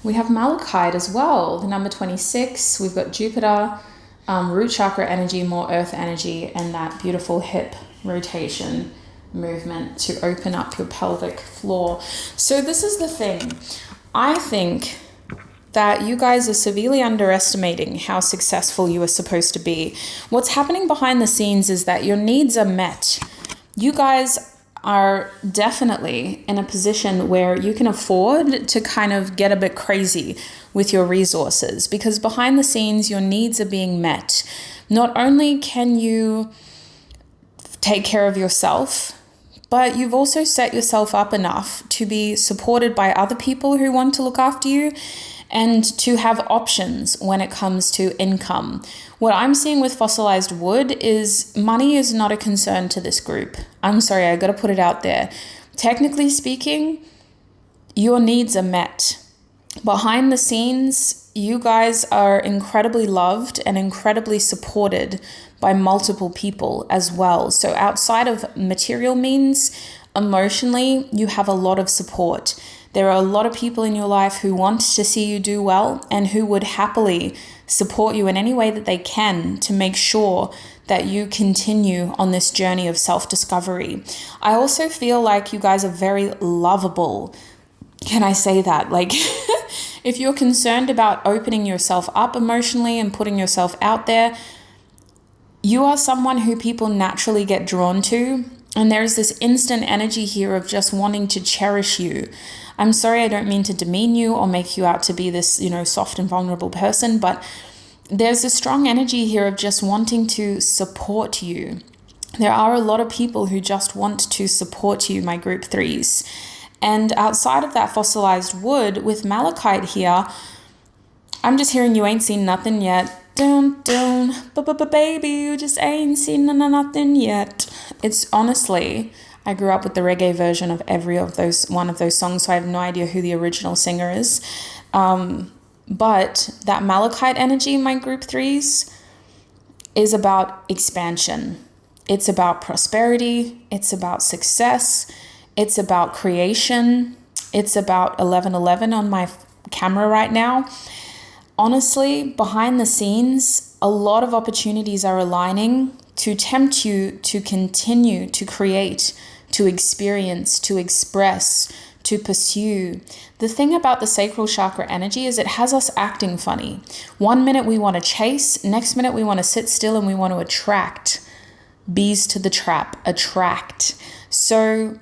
We have Malachite as well, the number 26. We've got Jupiter, root chakra energy, more earth energy, and that beautiful hip rotation movement to open up your pelvic floor. So this is the thing. I think that you guys are severely underestimating how successful you are supposed to be. What's happening behind the scenes is that your needs are met. You guys are definitely in a position where you can afford to kind of get a bit crazy with your resources, because behind the scenes, your needs are being met. Not only can you take care of yourself, but you've also set yourself up enough to be supported by other people who want to look after you and to have options when it comes to income. What I'm seeing with fossilized wood is money is not a concern to this group. I'm sorry, I got to put it out there. Technically speaking, your needs are met. Behind the scenes, you guys are incredibly loved and incredibly supported by multiple people as well. So outside of material means, emotionally, you have a lot of support. There are a lot of people in your life who want to see you do well and who would happily support you in any way that they can to make sure that you continue on this journey of self-discovery. I also feel like you guys are very lovable. Can I say that? Like, if you're concerned about opening yourself up emotionally and putting yourself out there, you are someone who people naturally get drawn to. And there's this instant energy here of just wanting to cherish you. I'm sorry, I don't mean to demean you or make you out to be this, soft and vulnerable person, but there's a strong energy here of just wanting to support you. There are a lot of people who just want to support you, my group 3s. And outside of that fossilized wood with malachite here, I'm just hearing you ain't seen nothing yet. Dun, dun, baby, you just ain't seen nothing yet. It's honestly, I grew up with the reggae version of one of those songs, so I have no idea who the original singer is. But that malachite energy, my group 3s, is about expansion. It's about prosperity. It's about success. It's about creation. It's about 1111 on my camera right now. Honestly, behind the scenes, a lot of opportunities are aligning to tempt you to continue to create, to experience, to express, to pursue. The thing about the sacral chakra energy is it has us acting funny. 1 minute we want to chase, next minute we want to sit still and we want to attract. Bees to the trap, attract. So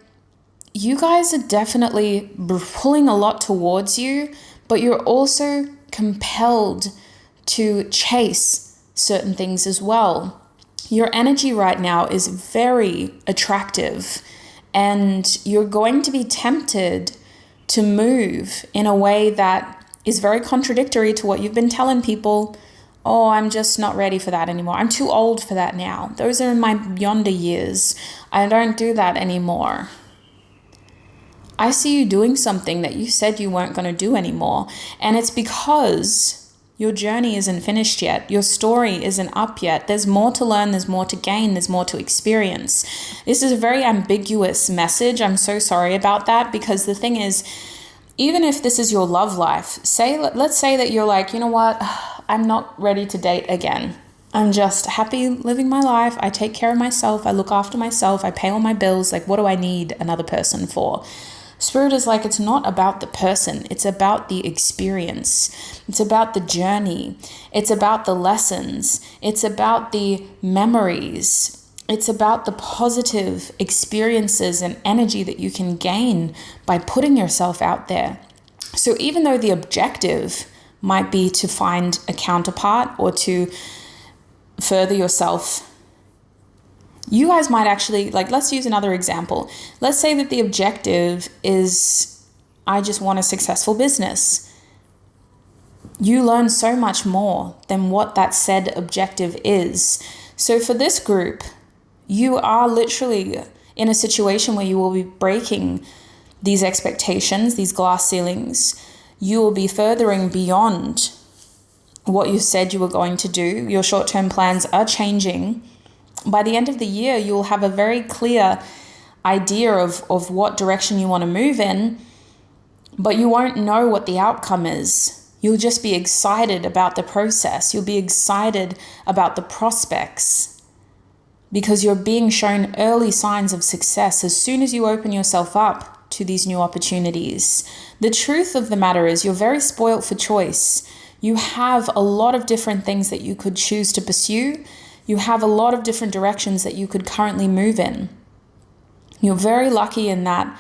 you guys are definitely pulling a lot towards you, but you're also compelled to chase certain things as well. Your energy right now is very attractive, and you're going to be tempted to move in a way that is very contradictory to what you've been telling people. Oh, I'm just not ready for that anymore. I'm too old for that now. Those are in my yonder years. I don't do that anymore. I see you doing something that you said you weren't going to do anymore. And it's because your journey isn't finished yet. Your story isn't up yet. There's more to learn. There's more to gain. There's more to experience. This is a very ambiguous message. I'm so sorry about that, because the thing is, even if this is your love life, let's say that you're like, you know what? I'm not ready to date again. I'm just happy living my life. I take care of myself. I look after myself. I pay all my bills. Like, what do I need another person for? Spirit is like, it's not about the person. It's about the experience. It's about the journey. It's about the lessons. It's about the memories. It's about the positive experiences and energy that you can gain by putting yourself out there. So even though the objective might be to find a counterpart or to further yourself, you guys might actually, let's use another example. Let's say that the objective is, I just want a successful business. You learn so much more than what that said objective is. So for this group, you are literally in a situation where you will be breaking these expectations, these glass ceilings. You will be furthering beyond what you said you were going to do. Your short-term plans are changing. By the end of the year, you'll have a very clear idea of what direction you want to move in, but you won't know what the outcome is. You'll just be excited about the process. You'll be excited about the prospects because you're being shown early signs of success as soon as you open yourself up to these new opportunities. The truth of the matter is you're very spoilt for choice. You have a lot of different things that you could choose to pursue. You have a lot of different directions that you could currently move in. You're very lucky in that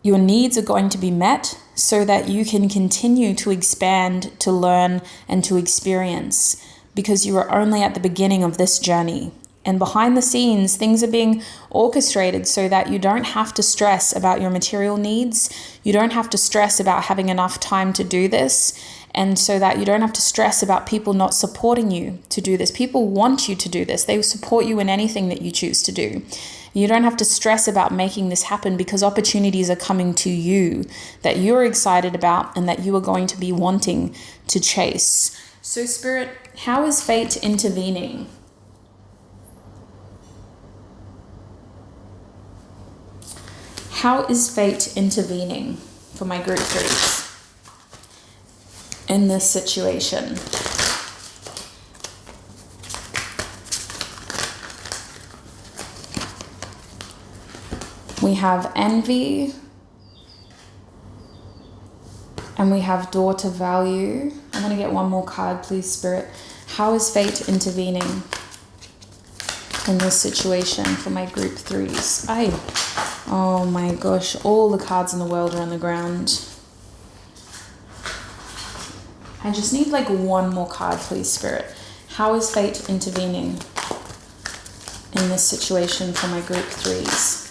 your needs are going to be met so that you can continue to expand, to learn, and to experience, because you are only at the beginning of this journey. And behind the scenes, things are being orchestrated so that you don't have to stress about your material needs. You don't have to stress about having enough time to do this. And so that you don't have to stress about people not supporting you to do this. People want you to do this. They will support you in anything that you choose to do. You don't have to stress about making this happen because opportunities are coming to you that you're excited about and that you are going to be wanting to chase. So Spirit, how is fate intervening? How is fate intervening for my group 3s in this situation? We have envy, and we have daughter value. I want to get one more card, please, Spirit. How is fate intervening in this situation for my group 3s? Oh my gosh, all the cards in the world are on the ground. I just need like one more card, please, Spirit. How is fate intervening in this situation for my group 3s?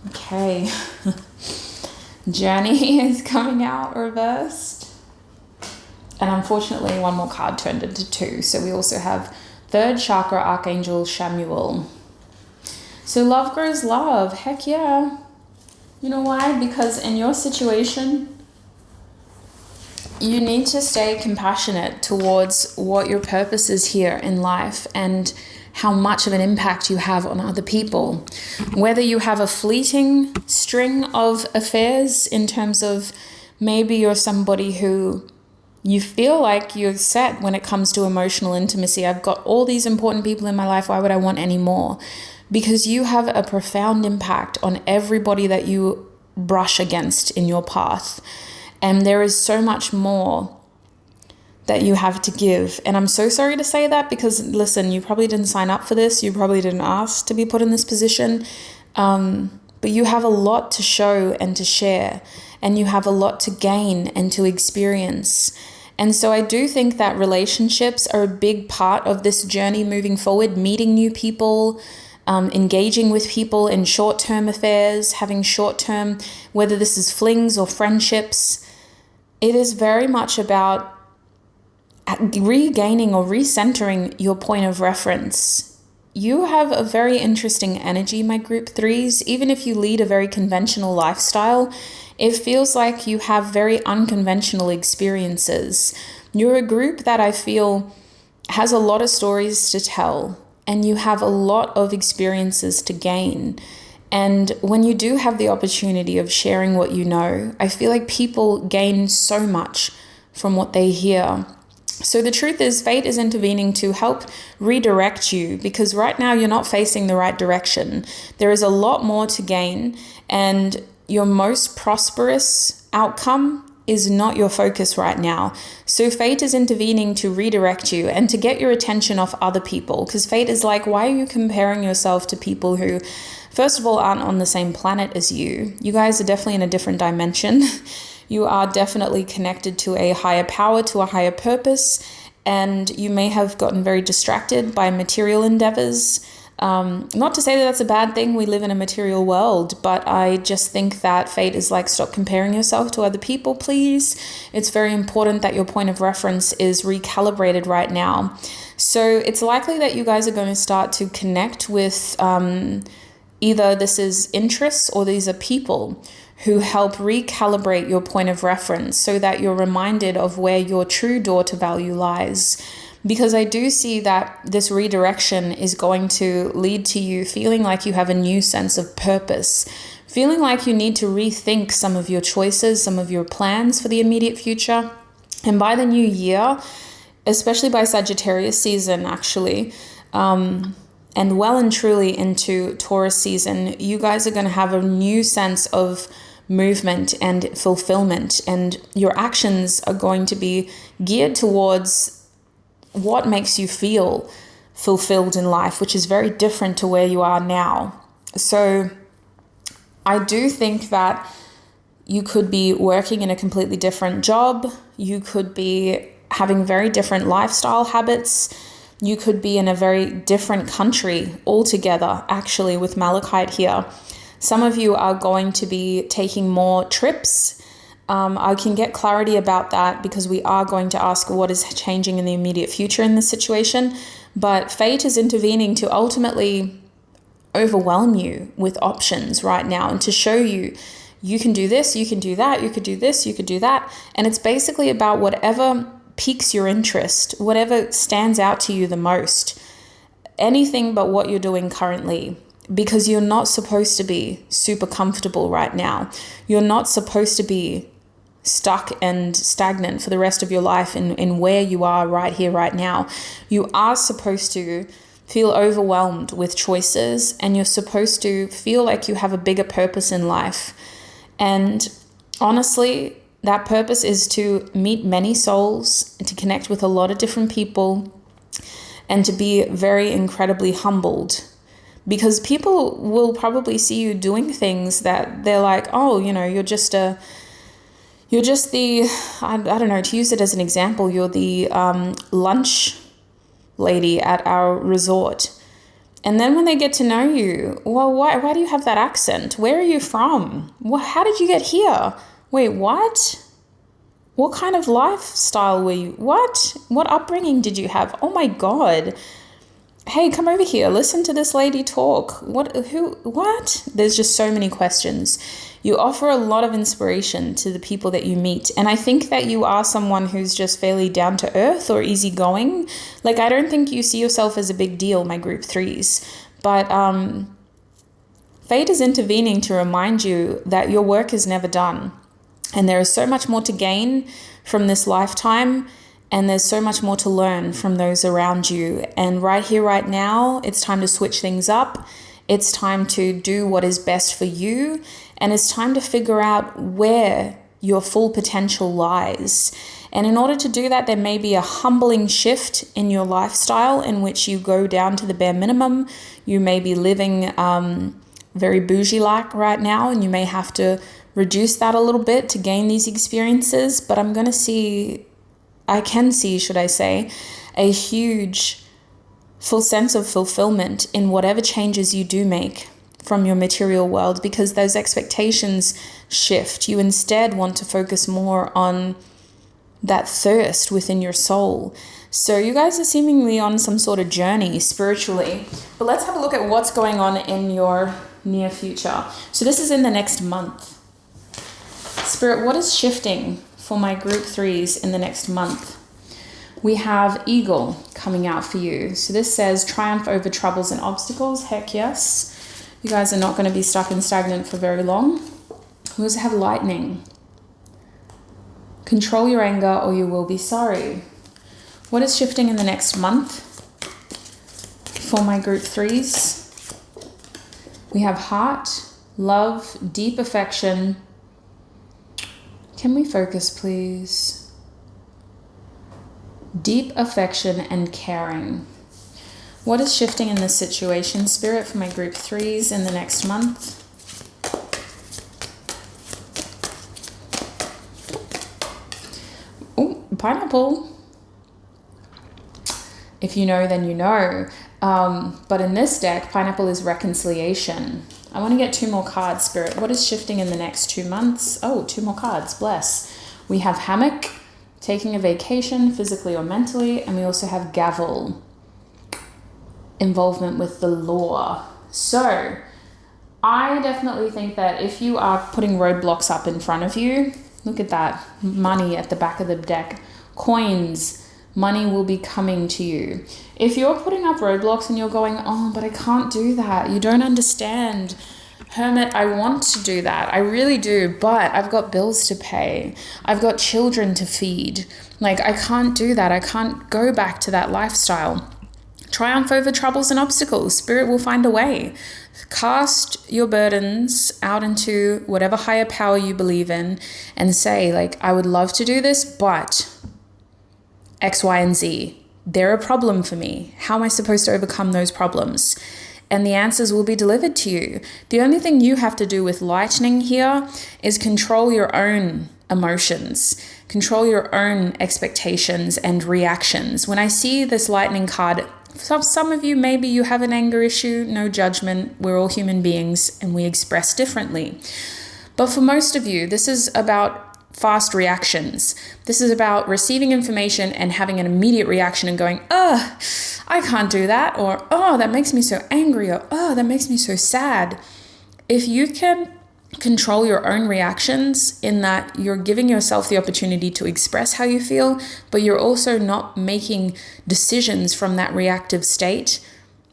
Okay. Journey is coming out reversed. And unfortunately, one more card turned into 2. So we also have 3rd chakra, Archangel Shamuel. So love grows love. Heck yeah. You know why? Because in your situation, you need to stay compassionate towards what your purpose is here in life and how much of an impact you have on other people. Whether you have a fleeting string of affairs in terms of maybe you're somebody who you feel like you're set when it comes to emotional intimacy. I've got all these important people in my life. Why would I want any more? Because you have a profound impact on everybody that you brush against in your path. And there is so much more that you have to give. And I'm so sorry to say that because, listen, you probably didn't sign up for this. You probably didn't ask to be put in this position. But you have a lot to show and to share. And you have a lot to gain and to experience. And so I do think that relationships are a big part of this journey moving forward, meeting new people, engaging with people in short-term affairs, having short-term, whether this is flings or friendships. It is very much about regaining or recentering your point of reference. You have a very interesting energy, my group 3s. Even if you lead a very conventional lifestyle, it feels like you have very unconventional experiences. You're a group that I feel has a lot of stories to tell, and you have a lot of experiences to gain. And when you do have the opportunity of sharing what you know, I feel like people gain so much from what they hear. So the truth is, fate is intervening to help redirect you, because right now you're not facing the right direction. There is a lot more to gain, and your most prosperous outcome is not your focus right now. So fate is intervening to redirect you and to get your attention off other people, because fate is like, why are you comparing yourself to people who, first of all, aren't on the same planet as you? You guys are definitely in a different dimension. You are definitely connected to a higher power, to a higher purpose, and you may have gotten very distracted by material endeavors. Not to say that that's a bad thing. We live in a material world, but I just think that fate is like, stop comparing yourself to other people, please. It's very important that your point of reference is recalibrated right now. So it's likely that you guys are going to start to connect with Either this is interests or these are people who help recalibrate your point of reference so that you're reminded of where your true door to value lies. Because I do see that this redirection is going to lead to you feeling like you have a new sense of purpose, feeling like you need to rethink some of your choices, some of your plans for the immediate future. And by the new year, especially by Sagittarius season, actually, and well and truly into Taurus season, you guys are going to have a new sense of movement and fulfillment, and your actions are going to be geared towards what makes you feel fulfilled in life, which is very different to where you are now. So I do think that you could be working in a completely different job. You could be having very different lifestyle habits. You could be in a very different country altogether, actually, with Malachite here. Some of you are going to be taking more trips. I can get clarity about that because we are going to ask what is changing in the immediate future in this situation. But fate is intervening to ultimately overwhelm you with options right now and to show you, you can do this, you can do that, you could do this, you could do that. And it's basically about whatever piques your interest, whatever stands out to you the most, anything but what you're doing currently, because you're not supposed to be super comfortable right now. You're not supposed to be stuck and stagnant for the rest of your life in where you are right here, right now. You are supposed to feel overwhelmed with choices, and you're supposed to feel like you have a bigger purpose in life. And honestly, that purpose is to meet many souls, and to connect with a lot of different people, and to be very incredibly humbled. Because people will probably see you doing things that they're like, oh, you're just the, I don't know, to use it as an example, you're the lunch lady at our resort. And then when they get to know you, well, why do you have that accent? Where are you from? How did you get here? Wait, what? What kind of lifestyle were you? What upbringing did you have? Oh my God. Hey, come over here. Listen to this lady talk. What? There's just so many questions. You offer a lot of inspiration to the people that you meet. And I think that you are someone who's just fairly down to earth or easygoing. Like, I don't think you see yourself as a big deal, my group threes. But fate is intervening to remind you that your work is never done. And there is so much more to gain from this lifetime. And there's so much more to learn from those around you. And right here, right now, it's time to switch things up. It's time to do what is best for you. And it's time to figure out where your full potential lies. And in order to do that, there may be a humbling shift in your lifestyle in which you go down to the bare minimum. You may be living very bougie-like right now, and you may have to reduce that a little bit to gain these experiences. But I can see, a huge full sense of fulfillment in whatever changes you do make from your material world, because those expectations shift. You instead want to focus more on that thirst within your soul. So you guys are seemingly on some sort of journey spiritually, but let's have a look at what's going on in your near future. So this is in the next month. Spirit, what is shifting for my group threes in the next month? We have Eagle coming out for you. So this says triumph over troubles and obstacles. Heck yes. You guys are not going to be stuck and stagnant for very long. We also have Lightning. Control your anger or you will be sorry. What is shifting in the next month for my group threes? We have Heart, Love, Deep Affection. Can we focus, please? Deep affection and caring. What is shifting in this situation, Spirit, for my group threes in the next month? Oh, pineapple. If you know, then you know. But in this deck, pineapple is reconciliation. I want to get 2 more cards, Spirit. What is shifting in the next 2 months? Oh, 2 more cards. Bless. We have hammock, taking a vacation physically or mentally. And we also have gavel, involvement with the law. So I definitely think that if you are putting roadblocks up in front of you, look at that, money at the back of the deck, coins, money will be coming to you. If you're putting up roadblocks and you're going, oh, but I can't do that, you don't understand. Hermit, I want to do that. I really do, but I've got bills to pay. I've got children to feed. Like, I can't do that. I can't go back to that lifestyle. Triumph over troubles and obstacles. Spirit will find a way. Cast your burdens out into whatever higher power you believe in and say, like, I would love to do this, but X, Y, and Z, they're a problem for me. How am I supposed to overcome those problems? And the answers will be delivered to you. The only thing you have to do with lightning here is control your own emotions, control your own expectations and reactions. When I see this lightning card, some of you, maybe you have an anger issue, no judgment. We're all human beings and we express differently. But for most of you, this is about fast reactions. This is about receiving information and having an immediate reaction and going, oh, I can't do that, or oh, that makes me so angry, or oh, that makes me so sad. If you can control your own reactions in that you're giving yourself the opportunity to express how you feel, but you're also not making decisions from that reactive state,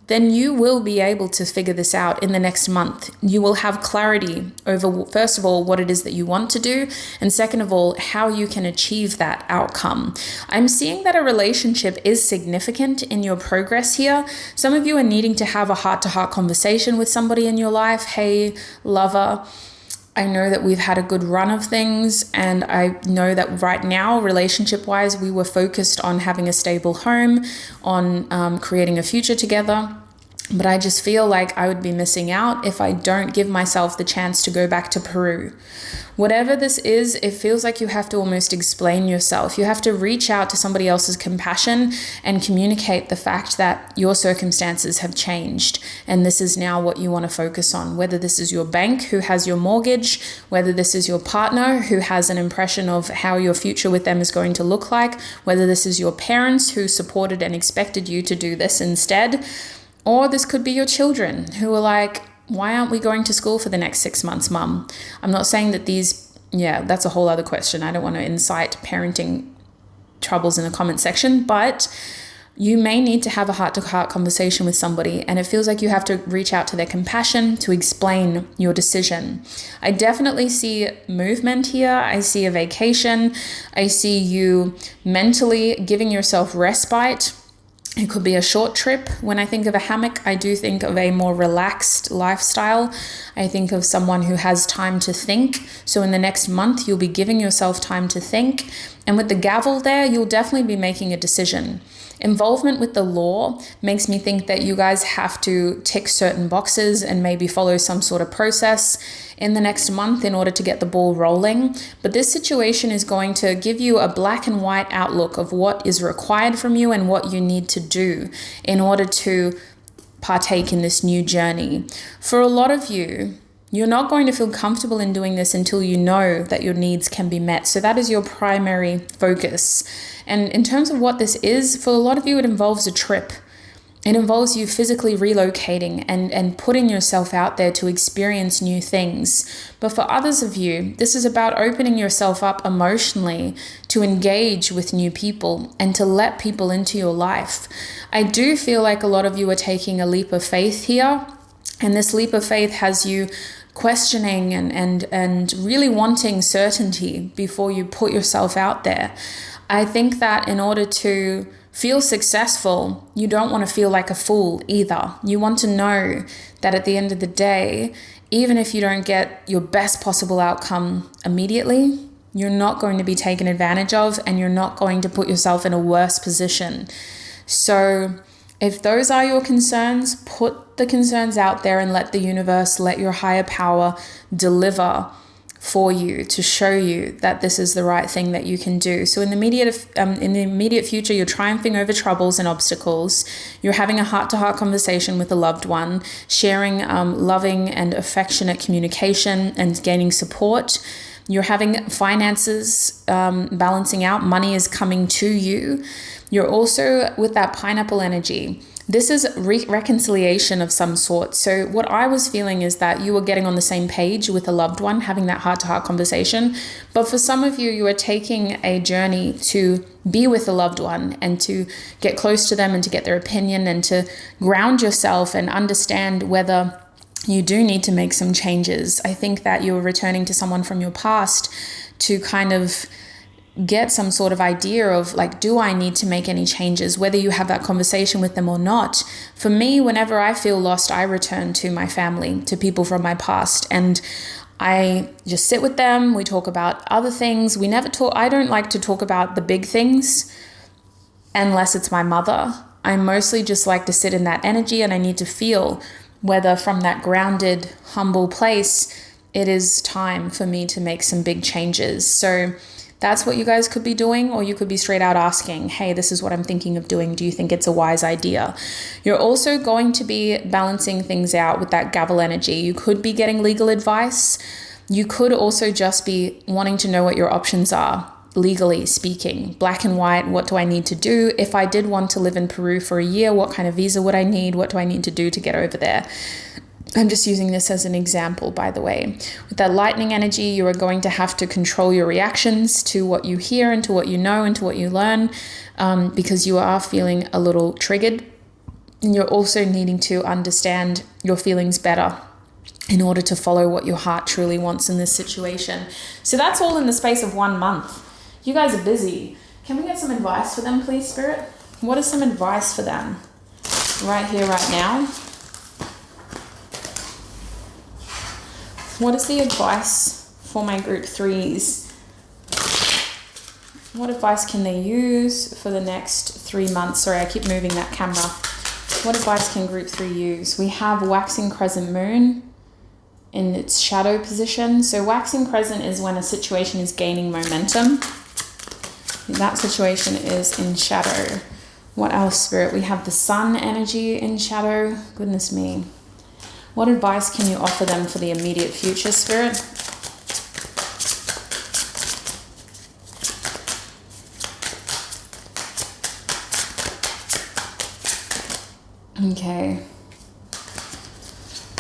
then you will be able to figure this out in the next month. You will have clarity over, first of all, what it is that you want to do, and second of all, how you can achieve that outcome. I'm seeing that a relationship is significant in your progress here. Some of you are needing to have a heart-to-heart conversation with somebody in your life. Hey, lover, I know that we've had a good run of things, and I know that right now, relationship-wise, we were focused on having a stable home, on creating a future together. But I just feel like I would be missing out if I don't give myself the chance to go back to Peru. Whatever this is, it feels like you have to almost explain yourself. You have to reach out to somebody else's compassion and communicate the fact that your circumstances have changed and this is now what you want to focus on. Whether this is your bank who has your mortgage, whether this is your partner who has an impression of how your future with them is going to look like, whether this is your parents who supported and expected you to do this instead, or this could be your children who are like, why aren't we going to school for the next 6 months, mum? I'm not saying that that's a whole other question. I don't want to incite parenting troubles in the comment section, but you may need to have a heart-to-heart conversation with somebody, and it feels like you have to reach out to their compassion to explain your decision. I definitely see movement here. I see a vacation. I see you mentally giving yourself respite. It could be a short trip. When I think of a hammock, I do think of a more relaxed lifestyle. I think of someone who has time to think. So in the next month, you'll be giving yourself time to think. And with the gavel there, you'll definitely be making a decision. Involvement with the law makes me think that you guys have to tick certain boxes and maybe follow some sort of process in the next month in order to get the ball rolling. But this situation is going to give you a black and white outlook of what is required from you and what you need to do in order to partake in this new journey. For a lot of you, you're not going to feel comfortable in doing this until you know that your needs can be met. So that is your primary focus. And in terms of what this is, for a lot of you, it involves a trip. It involves you physically relocating and putting yourself out there to experience new things. But for others of you, this is about opening yourself up emotionally to engage with new people and to let people into your life. I do feel like a lot of you are taking a leap of faith here. And this leap of faith has you questioning and really wanting certainty before you put yourself out there. I think that in order to feel successful, you don't want to feel like a fool either. You want to know that at the end of the day, even if you don't get your best possible outcome immediately, you're not going to be taken advantage of and you're not going to put yourself in a worse position. So if those are your concerns, put the concerns out there and let the universe, let your higher power deliver for you to show you that this is the right thing that you can do. So in the immediate future, you're triumphing over troubles and obstacles. You're having a heart-to-heart conversation with a loved one, sharing loving and affectionate communication and gaining support. You're having finances balancing out. Money is coming to you. You're also with that pineapple energy. This is reconciliation of some sort. So what I was feeling is that you were getting on the same page with a loved one, having that heart-to-heart conversation. But for some of you, you are taking a journey to be with a loved one and to get close to them and to get their opinion and to ground yourself and understand whether you do need to make some changes. I think that you're returning to someone from your past to kind of get some sort of idea of like, do I need to make any changes, whether you have that conversation with them or not. For me, whenever I feel lost, I return to my family, to people from my past, and I just sit with them. We talk about other things. I don't like to talk about the big things unless it's my mother. I mostly just like to sit in that energy, and I need to feel whether from that grounded, humble place, it is time for me to make some big changes. So that's what you guys could be doing, or you could be straight out asking, hey, this is what I'm thinking of doing. Do you think it's a wise idea? You're also going to be balancing things out with that gavel energy. You could be getting legal advice. You could also just be wanting to know what your options are, legally speaking. Black and white, what do I need to do? If I did want to live in Peru for a year, what kind of visa would I need? What do I need to do to get over there? I'm just using this as an example, by the way. With that lightning energy, you are going to have to control your reactions to what you hear and to what you know and to what you learn, because you are feeling a little triggered. And you're also needing to understand your feelings better in order to follow what your heart truly wants in this situation. So that's all in the space of 1 month. You guys are busy. Can we get some advice for them, please, Spirit? What is some advice for them right here, right now? What is the advice for my group 3s? What advice can they use for the next 3 months? Sorry, I keep moving that camera. What advice can group 3 use? We have waxing crescent moon in its shadow position. So waxing crescent is when a situation is gaining momentum. That situation is in shadow. What else, Spirit? We have the sun energy in shadow. Goodness me. What advice can you offer them for the immediate future, Spirit? Okay.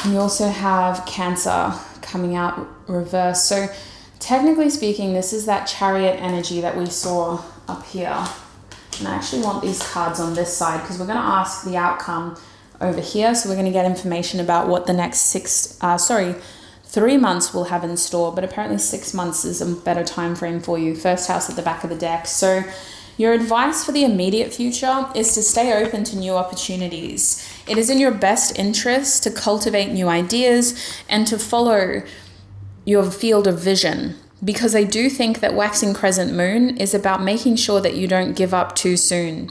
And you also have Cancer coming out reverse. So technically speaking, this is that Chariot energy that we saw up here. And I actually want these cards on this side because we're going to ask the outcome over here. So we're going to get information about what the next 3 months will have in store, but apparently 6 months is a better time frame for you. First house at the back of the deck. So your advice for the immediate future is to stay open to new opportunities. It is in your best interest to cultivate new ideas and to follow your field of vision, because I do think that waxing crescent moon is about making sure that you don't give up too soon.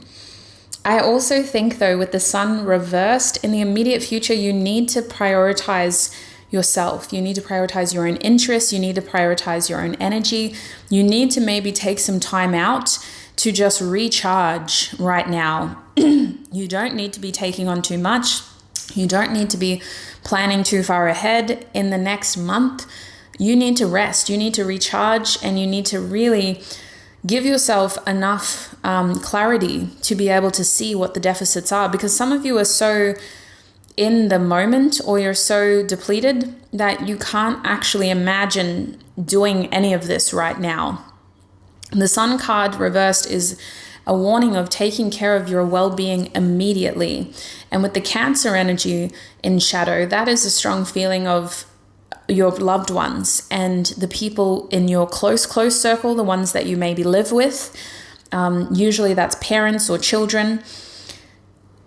I also think, though, with the sun reversed, in the immediate future, you need to prioritize yourself. You need to prioritize your own interests. You need to prioritize your own energy. You need to maybe take some time out to just recharge right now. You don't need to be taking on too much. You don't need to be planning too far ahead in the next month. You need to rest. You need to recharge, and you need to really give yourself enough clarity to be able to see what the deficits are, because some of you are so in the moment, or you're so depleted that you can't actually imagine doing any of this right now. The Sun card reversed is a warning of taking care of your well-being immediately. And with the Cancer energy in shadow, that is a strong feeling of your loved ones and the people in your close circle, the ones that you maybe live with. Usually that's parents or children.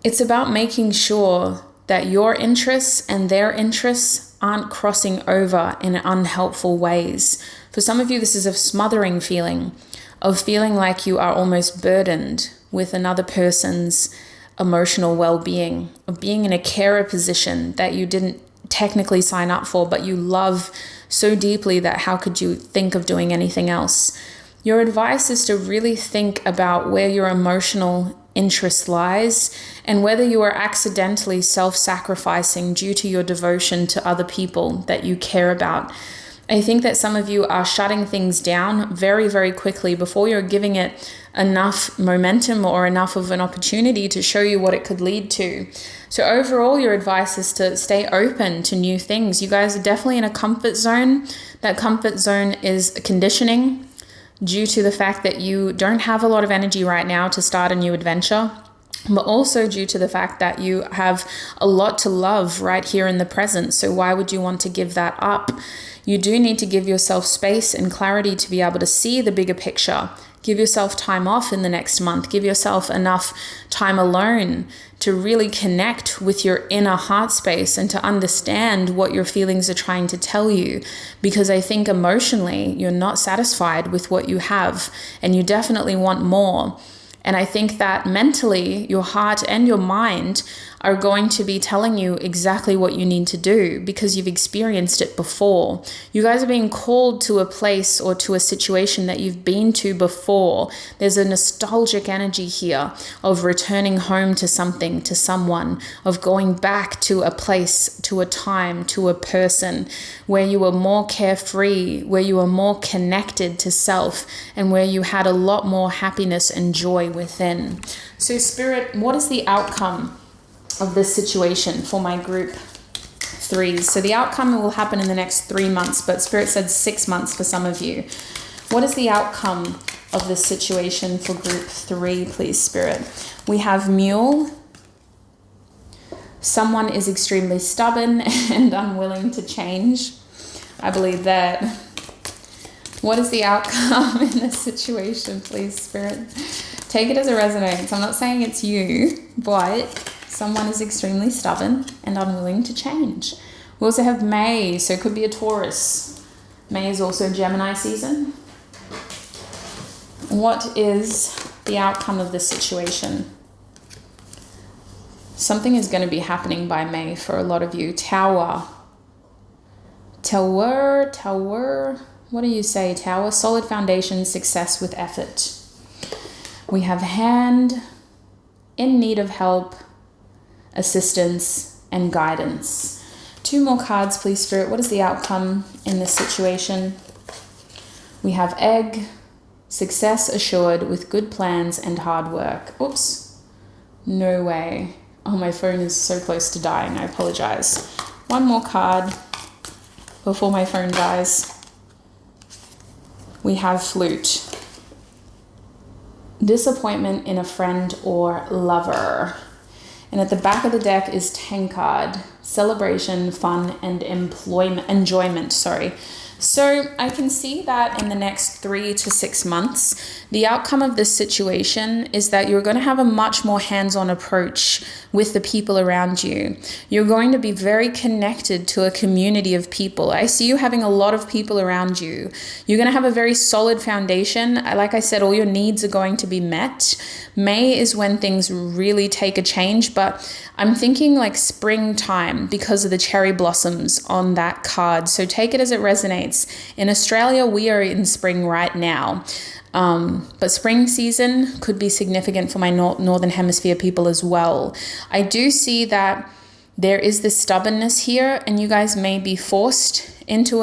It's about making sure that your interests and their interests aren't crossing over in unhelpful ways. For some of you, this is a smothering feeling of feeling like you are almost burdened with another person's emotional well-being, of being in a carer position that you didn't technically sign up for, but you love so deeply that how could you think of doing anything else? Your advice is to really think about where your emotional interest lies and whether you are accidentally self-sacrificing due to your devotion to other people that you care about. I think that some of you are shutting things down very, very quickly before you're giving it enough momentum or enough of an opportunity to show you what it could lead to. So overall, your advice is to stay open to new things. You guys are definitely in a comfort zone. That comfort zone is conditioning due to the fact that you don't have a lot of energy right now to start a new adventure, but also due to the fact that you have a lot to love right here in the present. So why would you want to give that up? You do need to give yourself space and clarity to be able to see the bigger picture. Give yourself time off in the next month. Give yourself enough time alone to really connect with your inner heart space and to understand what your feelings are trying to tell you. Because I think emotionally, you're not satisfied with what you have and you definitely want more. And I think that mentally, your heart and your mind are going to be telling you exactly what you need to do because you've experienced it before. You guys are being called to a place or to a situation that you've been to before. There's a nostalgic energy here of returning home to something, to someone, of going back to a place, to a time, to a person where you were more carefree, where you were more connected to self, and where you had a lot more happiness and joy within. So Spirit, what is the outcome of this situation for my group 3s? So the outcome will happen in the next 3 months, but Spirit said 6 months for some of you. What is the outcome of this situation for group 3, please, Spirit? We have Mule. Someone is extremely stubborn and unwilling to change. I believe that. What is the outcome in this situation, please, Spirit? Take it as it resonates. I'm not saying it's you, but someone is extremely stubborn and unwilling to change. We also have May, so it could be a Taurus. May is also Gemini season. What is the outcome of this situation? Something is going to be happening by May for a lot of you. Tower. What do you say, Tower? Solid foundation, success with effort. We have Hand, in need of help, assistance, and guidance. 2 more cards, please, Spirit. What is the outcome in this situation? We have Egg, success assured with good plans and hard work. Oops, no way. Oh, my phone is so close to dying. I apologize. 1 more card before my phone dies. We have Flute. Disappointment in a friend or lover. And at the back of the deck is Tankard, celebration, fun, and enjoyment. So I can see that in the next 3 to 6 months, the outcome of this situation is that you're going to have a much more hands-on approach with the people around you. You're going to be very connected to a community of people. I see you having a lot of people around you. You're going to have a very solid foundation. Like I said, all your needs are going to be met. May is when things really take a change, but I'm thinking like springtime because of the cherry blossoms on that card. So take it as it resonates. In Australia, we are in spring right now. But spring season could be significant for my Northern Hemisphere people as well. I do see that there is this stubbornness here, and you guys may be forced into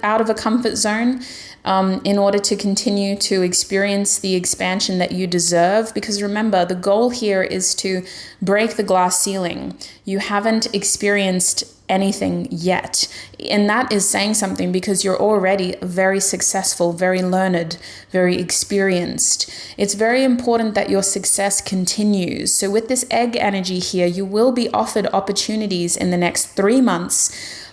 out of a comfort zone in order to continue to experience the expansion that you deserve. Because remember, the goal here is to break the glass ceiling. You haven't experienced anything yet. And that is saying something because you're already very successful, very learned, very experienced. It's very important that your success continues. So with this egg energy here, you will be offered opportunities in the next 3 months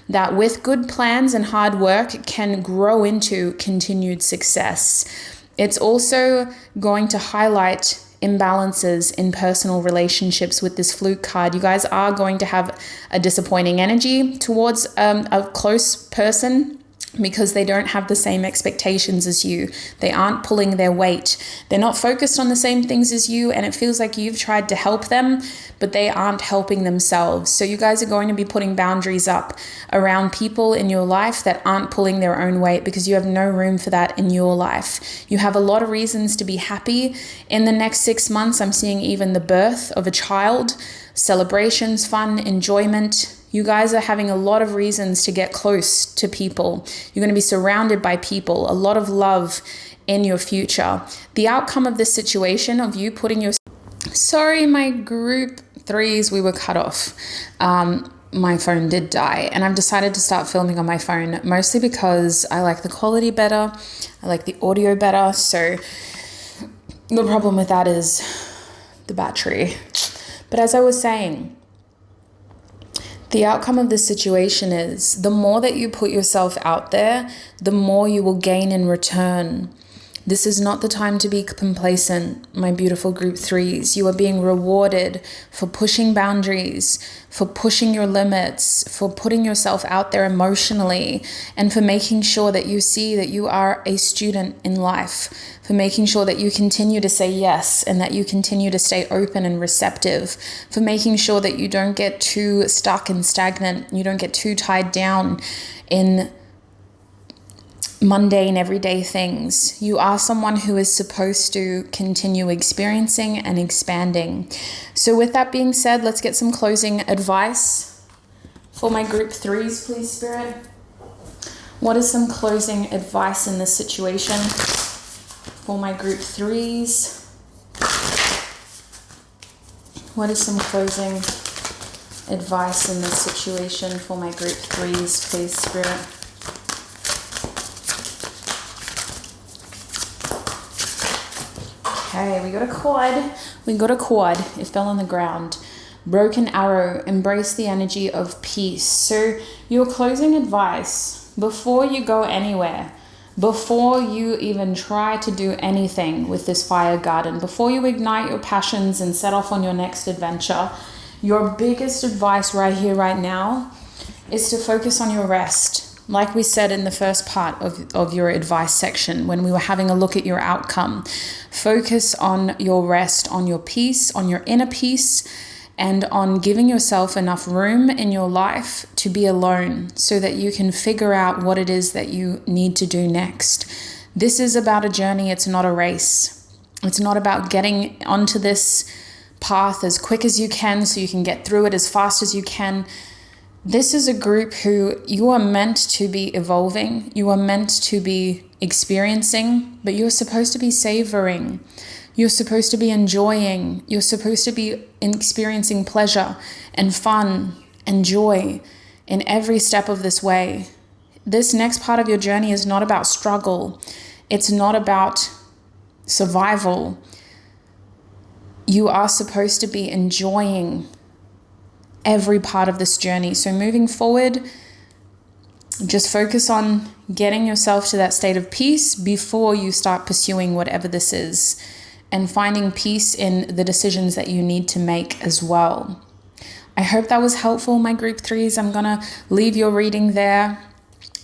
that with good plans and hard work can grow into continued success. It's also going to highlight imbalances in personal relationships with this Flute card. You guys are going to have a disappointing energy towards a close person because they don't have the same expectations as you. They aren't pulling their weight. They're not focused on the same things as you, and it feels like you've tried to help them, but they aren't helping themselves. So you guys are going to be putting boundaries up around people in your life that aren't pulling their own weight because you have no room for that in your life. You have a lot of reasons to be happy. In the next 6 months, I'm seeing even the birth of a child, celebrations, fun, enjoyment. You guys are having a lot of reasons to get close to people. You're going to be surrounded by people, a lot of love in your future. The outcome of this situation of you putting your... Sorry, my group threes, we were cut off. My phone did die, and I've decided to start filming on my phone, mostly because I like the quality better. I like the audio better. So the problem with that is the battery. But as I was saying, the outcome of this situation is the more that you put yourself out there, the more you will gain in return. This is not the time to be complacent, my beautiful group threes. You are being rewarded for pushing boundaries, for pushing your limits, for putting yourself out there emotionally, and for making sure that you see that you are a student in life, for making sure that you continue to say yes and that you continue to stay open and receptive, for making sure that you don't get too stuck and stagnant, you don't get too tied down in mundane everyday things. You are someone who is supposed to continue experiencing and expanding. So with that being said, let's get some closing advice for my group threes, please, Spirit. What is some closing advice in this situation for my group threes? What is some closing advice in this situation for my group threes, please, Spirit? Okay, we got a quad. We got a quad. It fell on the ground. Broken arrow. Embrace the energy of peace. So your closing advice before you go anywhere, before you even try to do anything with this fire garden, before you ignite your passions and set off on your next adventure, your biggest advice right here, right now, is to focus on your rest. Like we said in the first part of your advice section, when we were having a look at your outcome, focus on your rest, on your peace, on your inner peace, and on giving yourself enough room in your life to be alone so that you can figure out what it is that you need to do next. This is about a journey. It's not a race. It's not about getting onto this path as quick as you can so you can get through it as fast as you can. This is a group who you are meant to be evolving. You are meant to be experiencing, but you're supposed to be savoring. You're supposed to be enjoying. You're supposed to be experiencing pleasure and fun and joy in every step of this way. This next part of your journey is not about struggle. It's not about survival. You are supposed to be enjoying every part of this journey. So moving forward, just focus on getting yourself to that state of peace before you start pursuing whatever this is, and finding peace in the decisions that you need to make as well. I hope that was helpful, my group threes. I'm gonna leave your reading there.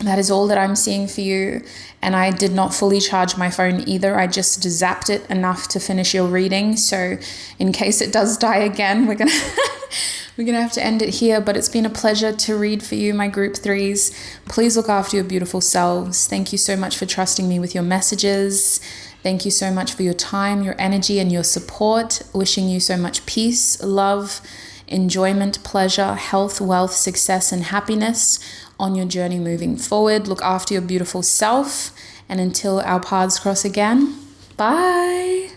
That is all that I'm seeing for you. And I did not fully charge my phone either. I just zapped it enough to finish your reading. So in case it does die again, we're gonna we're gonna have to end it here. But it's been a pleasure to read for you, my group threes. Please look after your beautiful selves. Thank you so much for trusting me with your messages. Thank you so much for your time, your energy, and your support. Wishing you so much peace, love, enjoyment, pleasure, health, wealth, success, and happiness on your journey moving forward. Look after your beautiful self, and until our paths cross again, bye.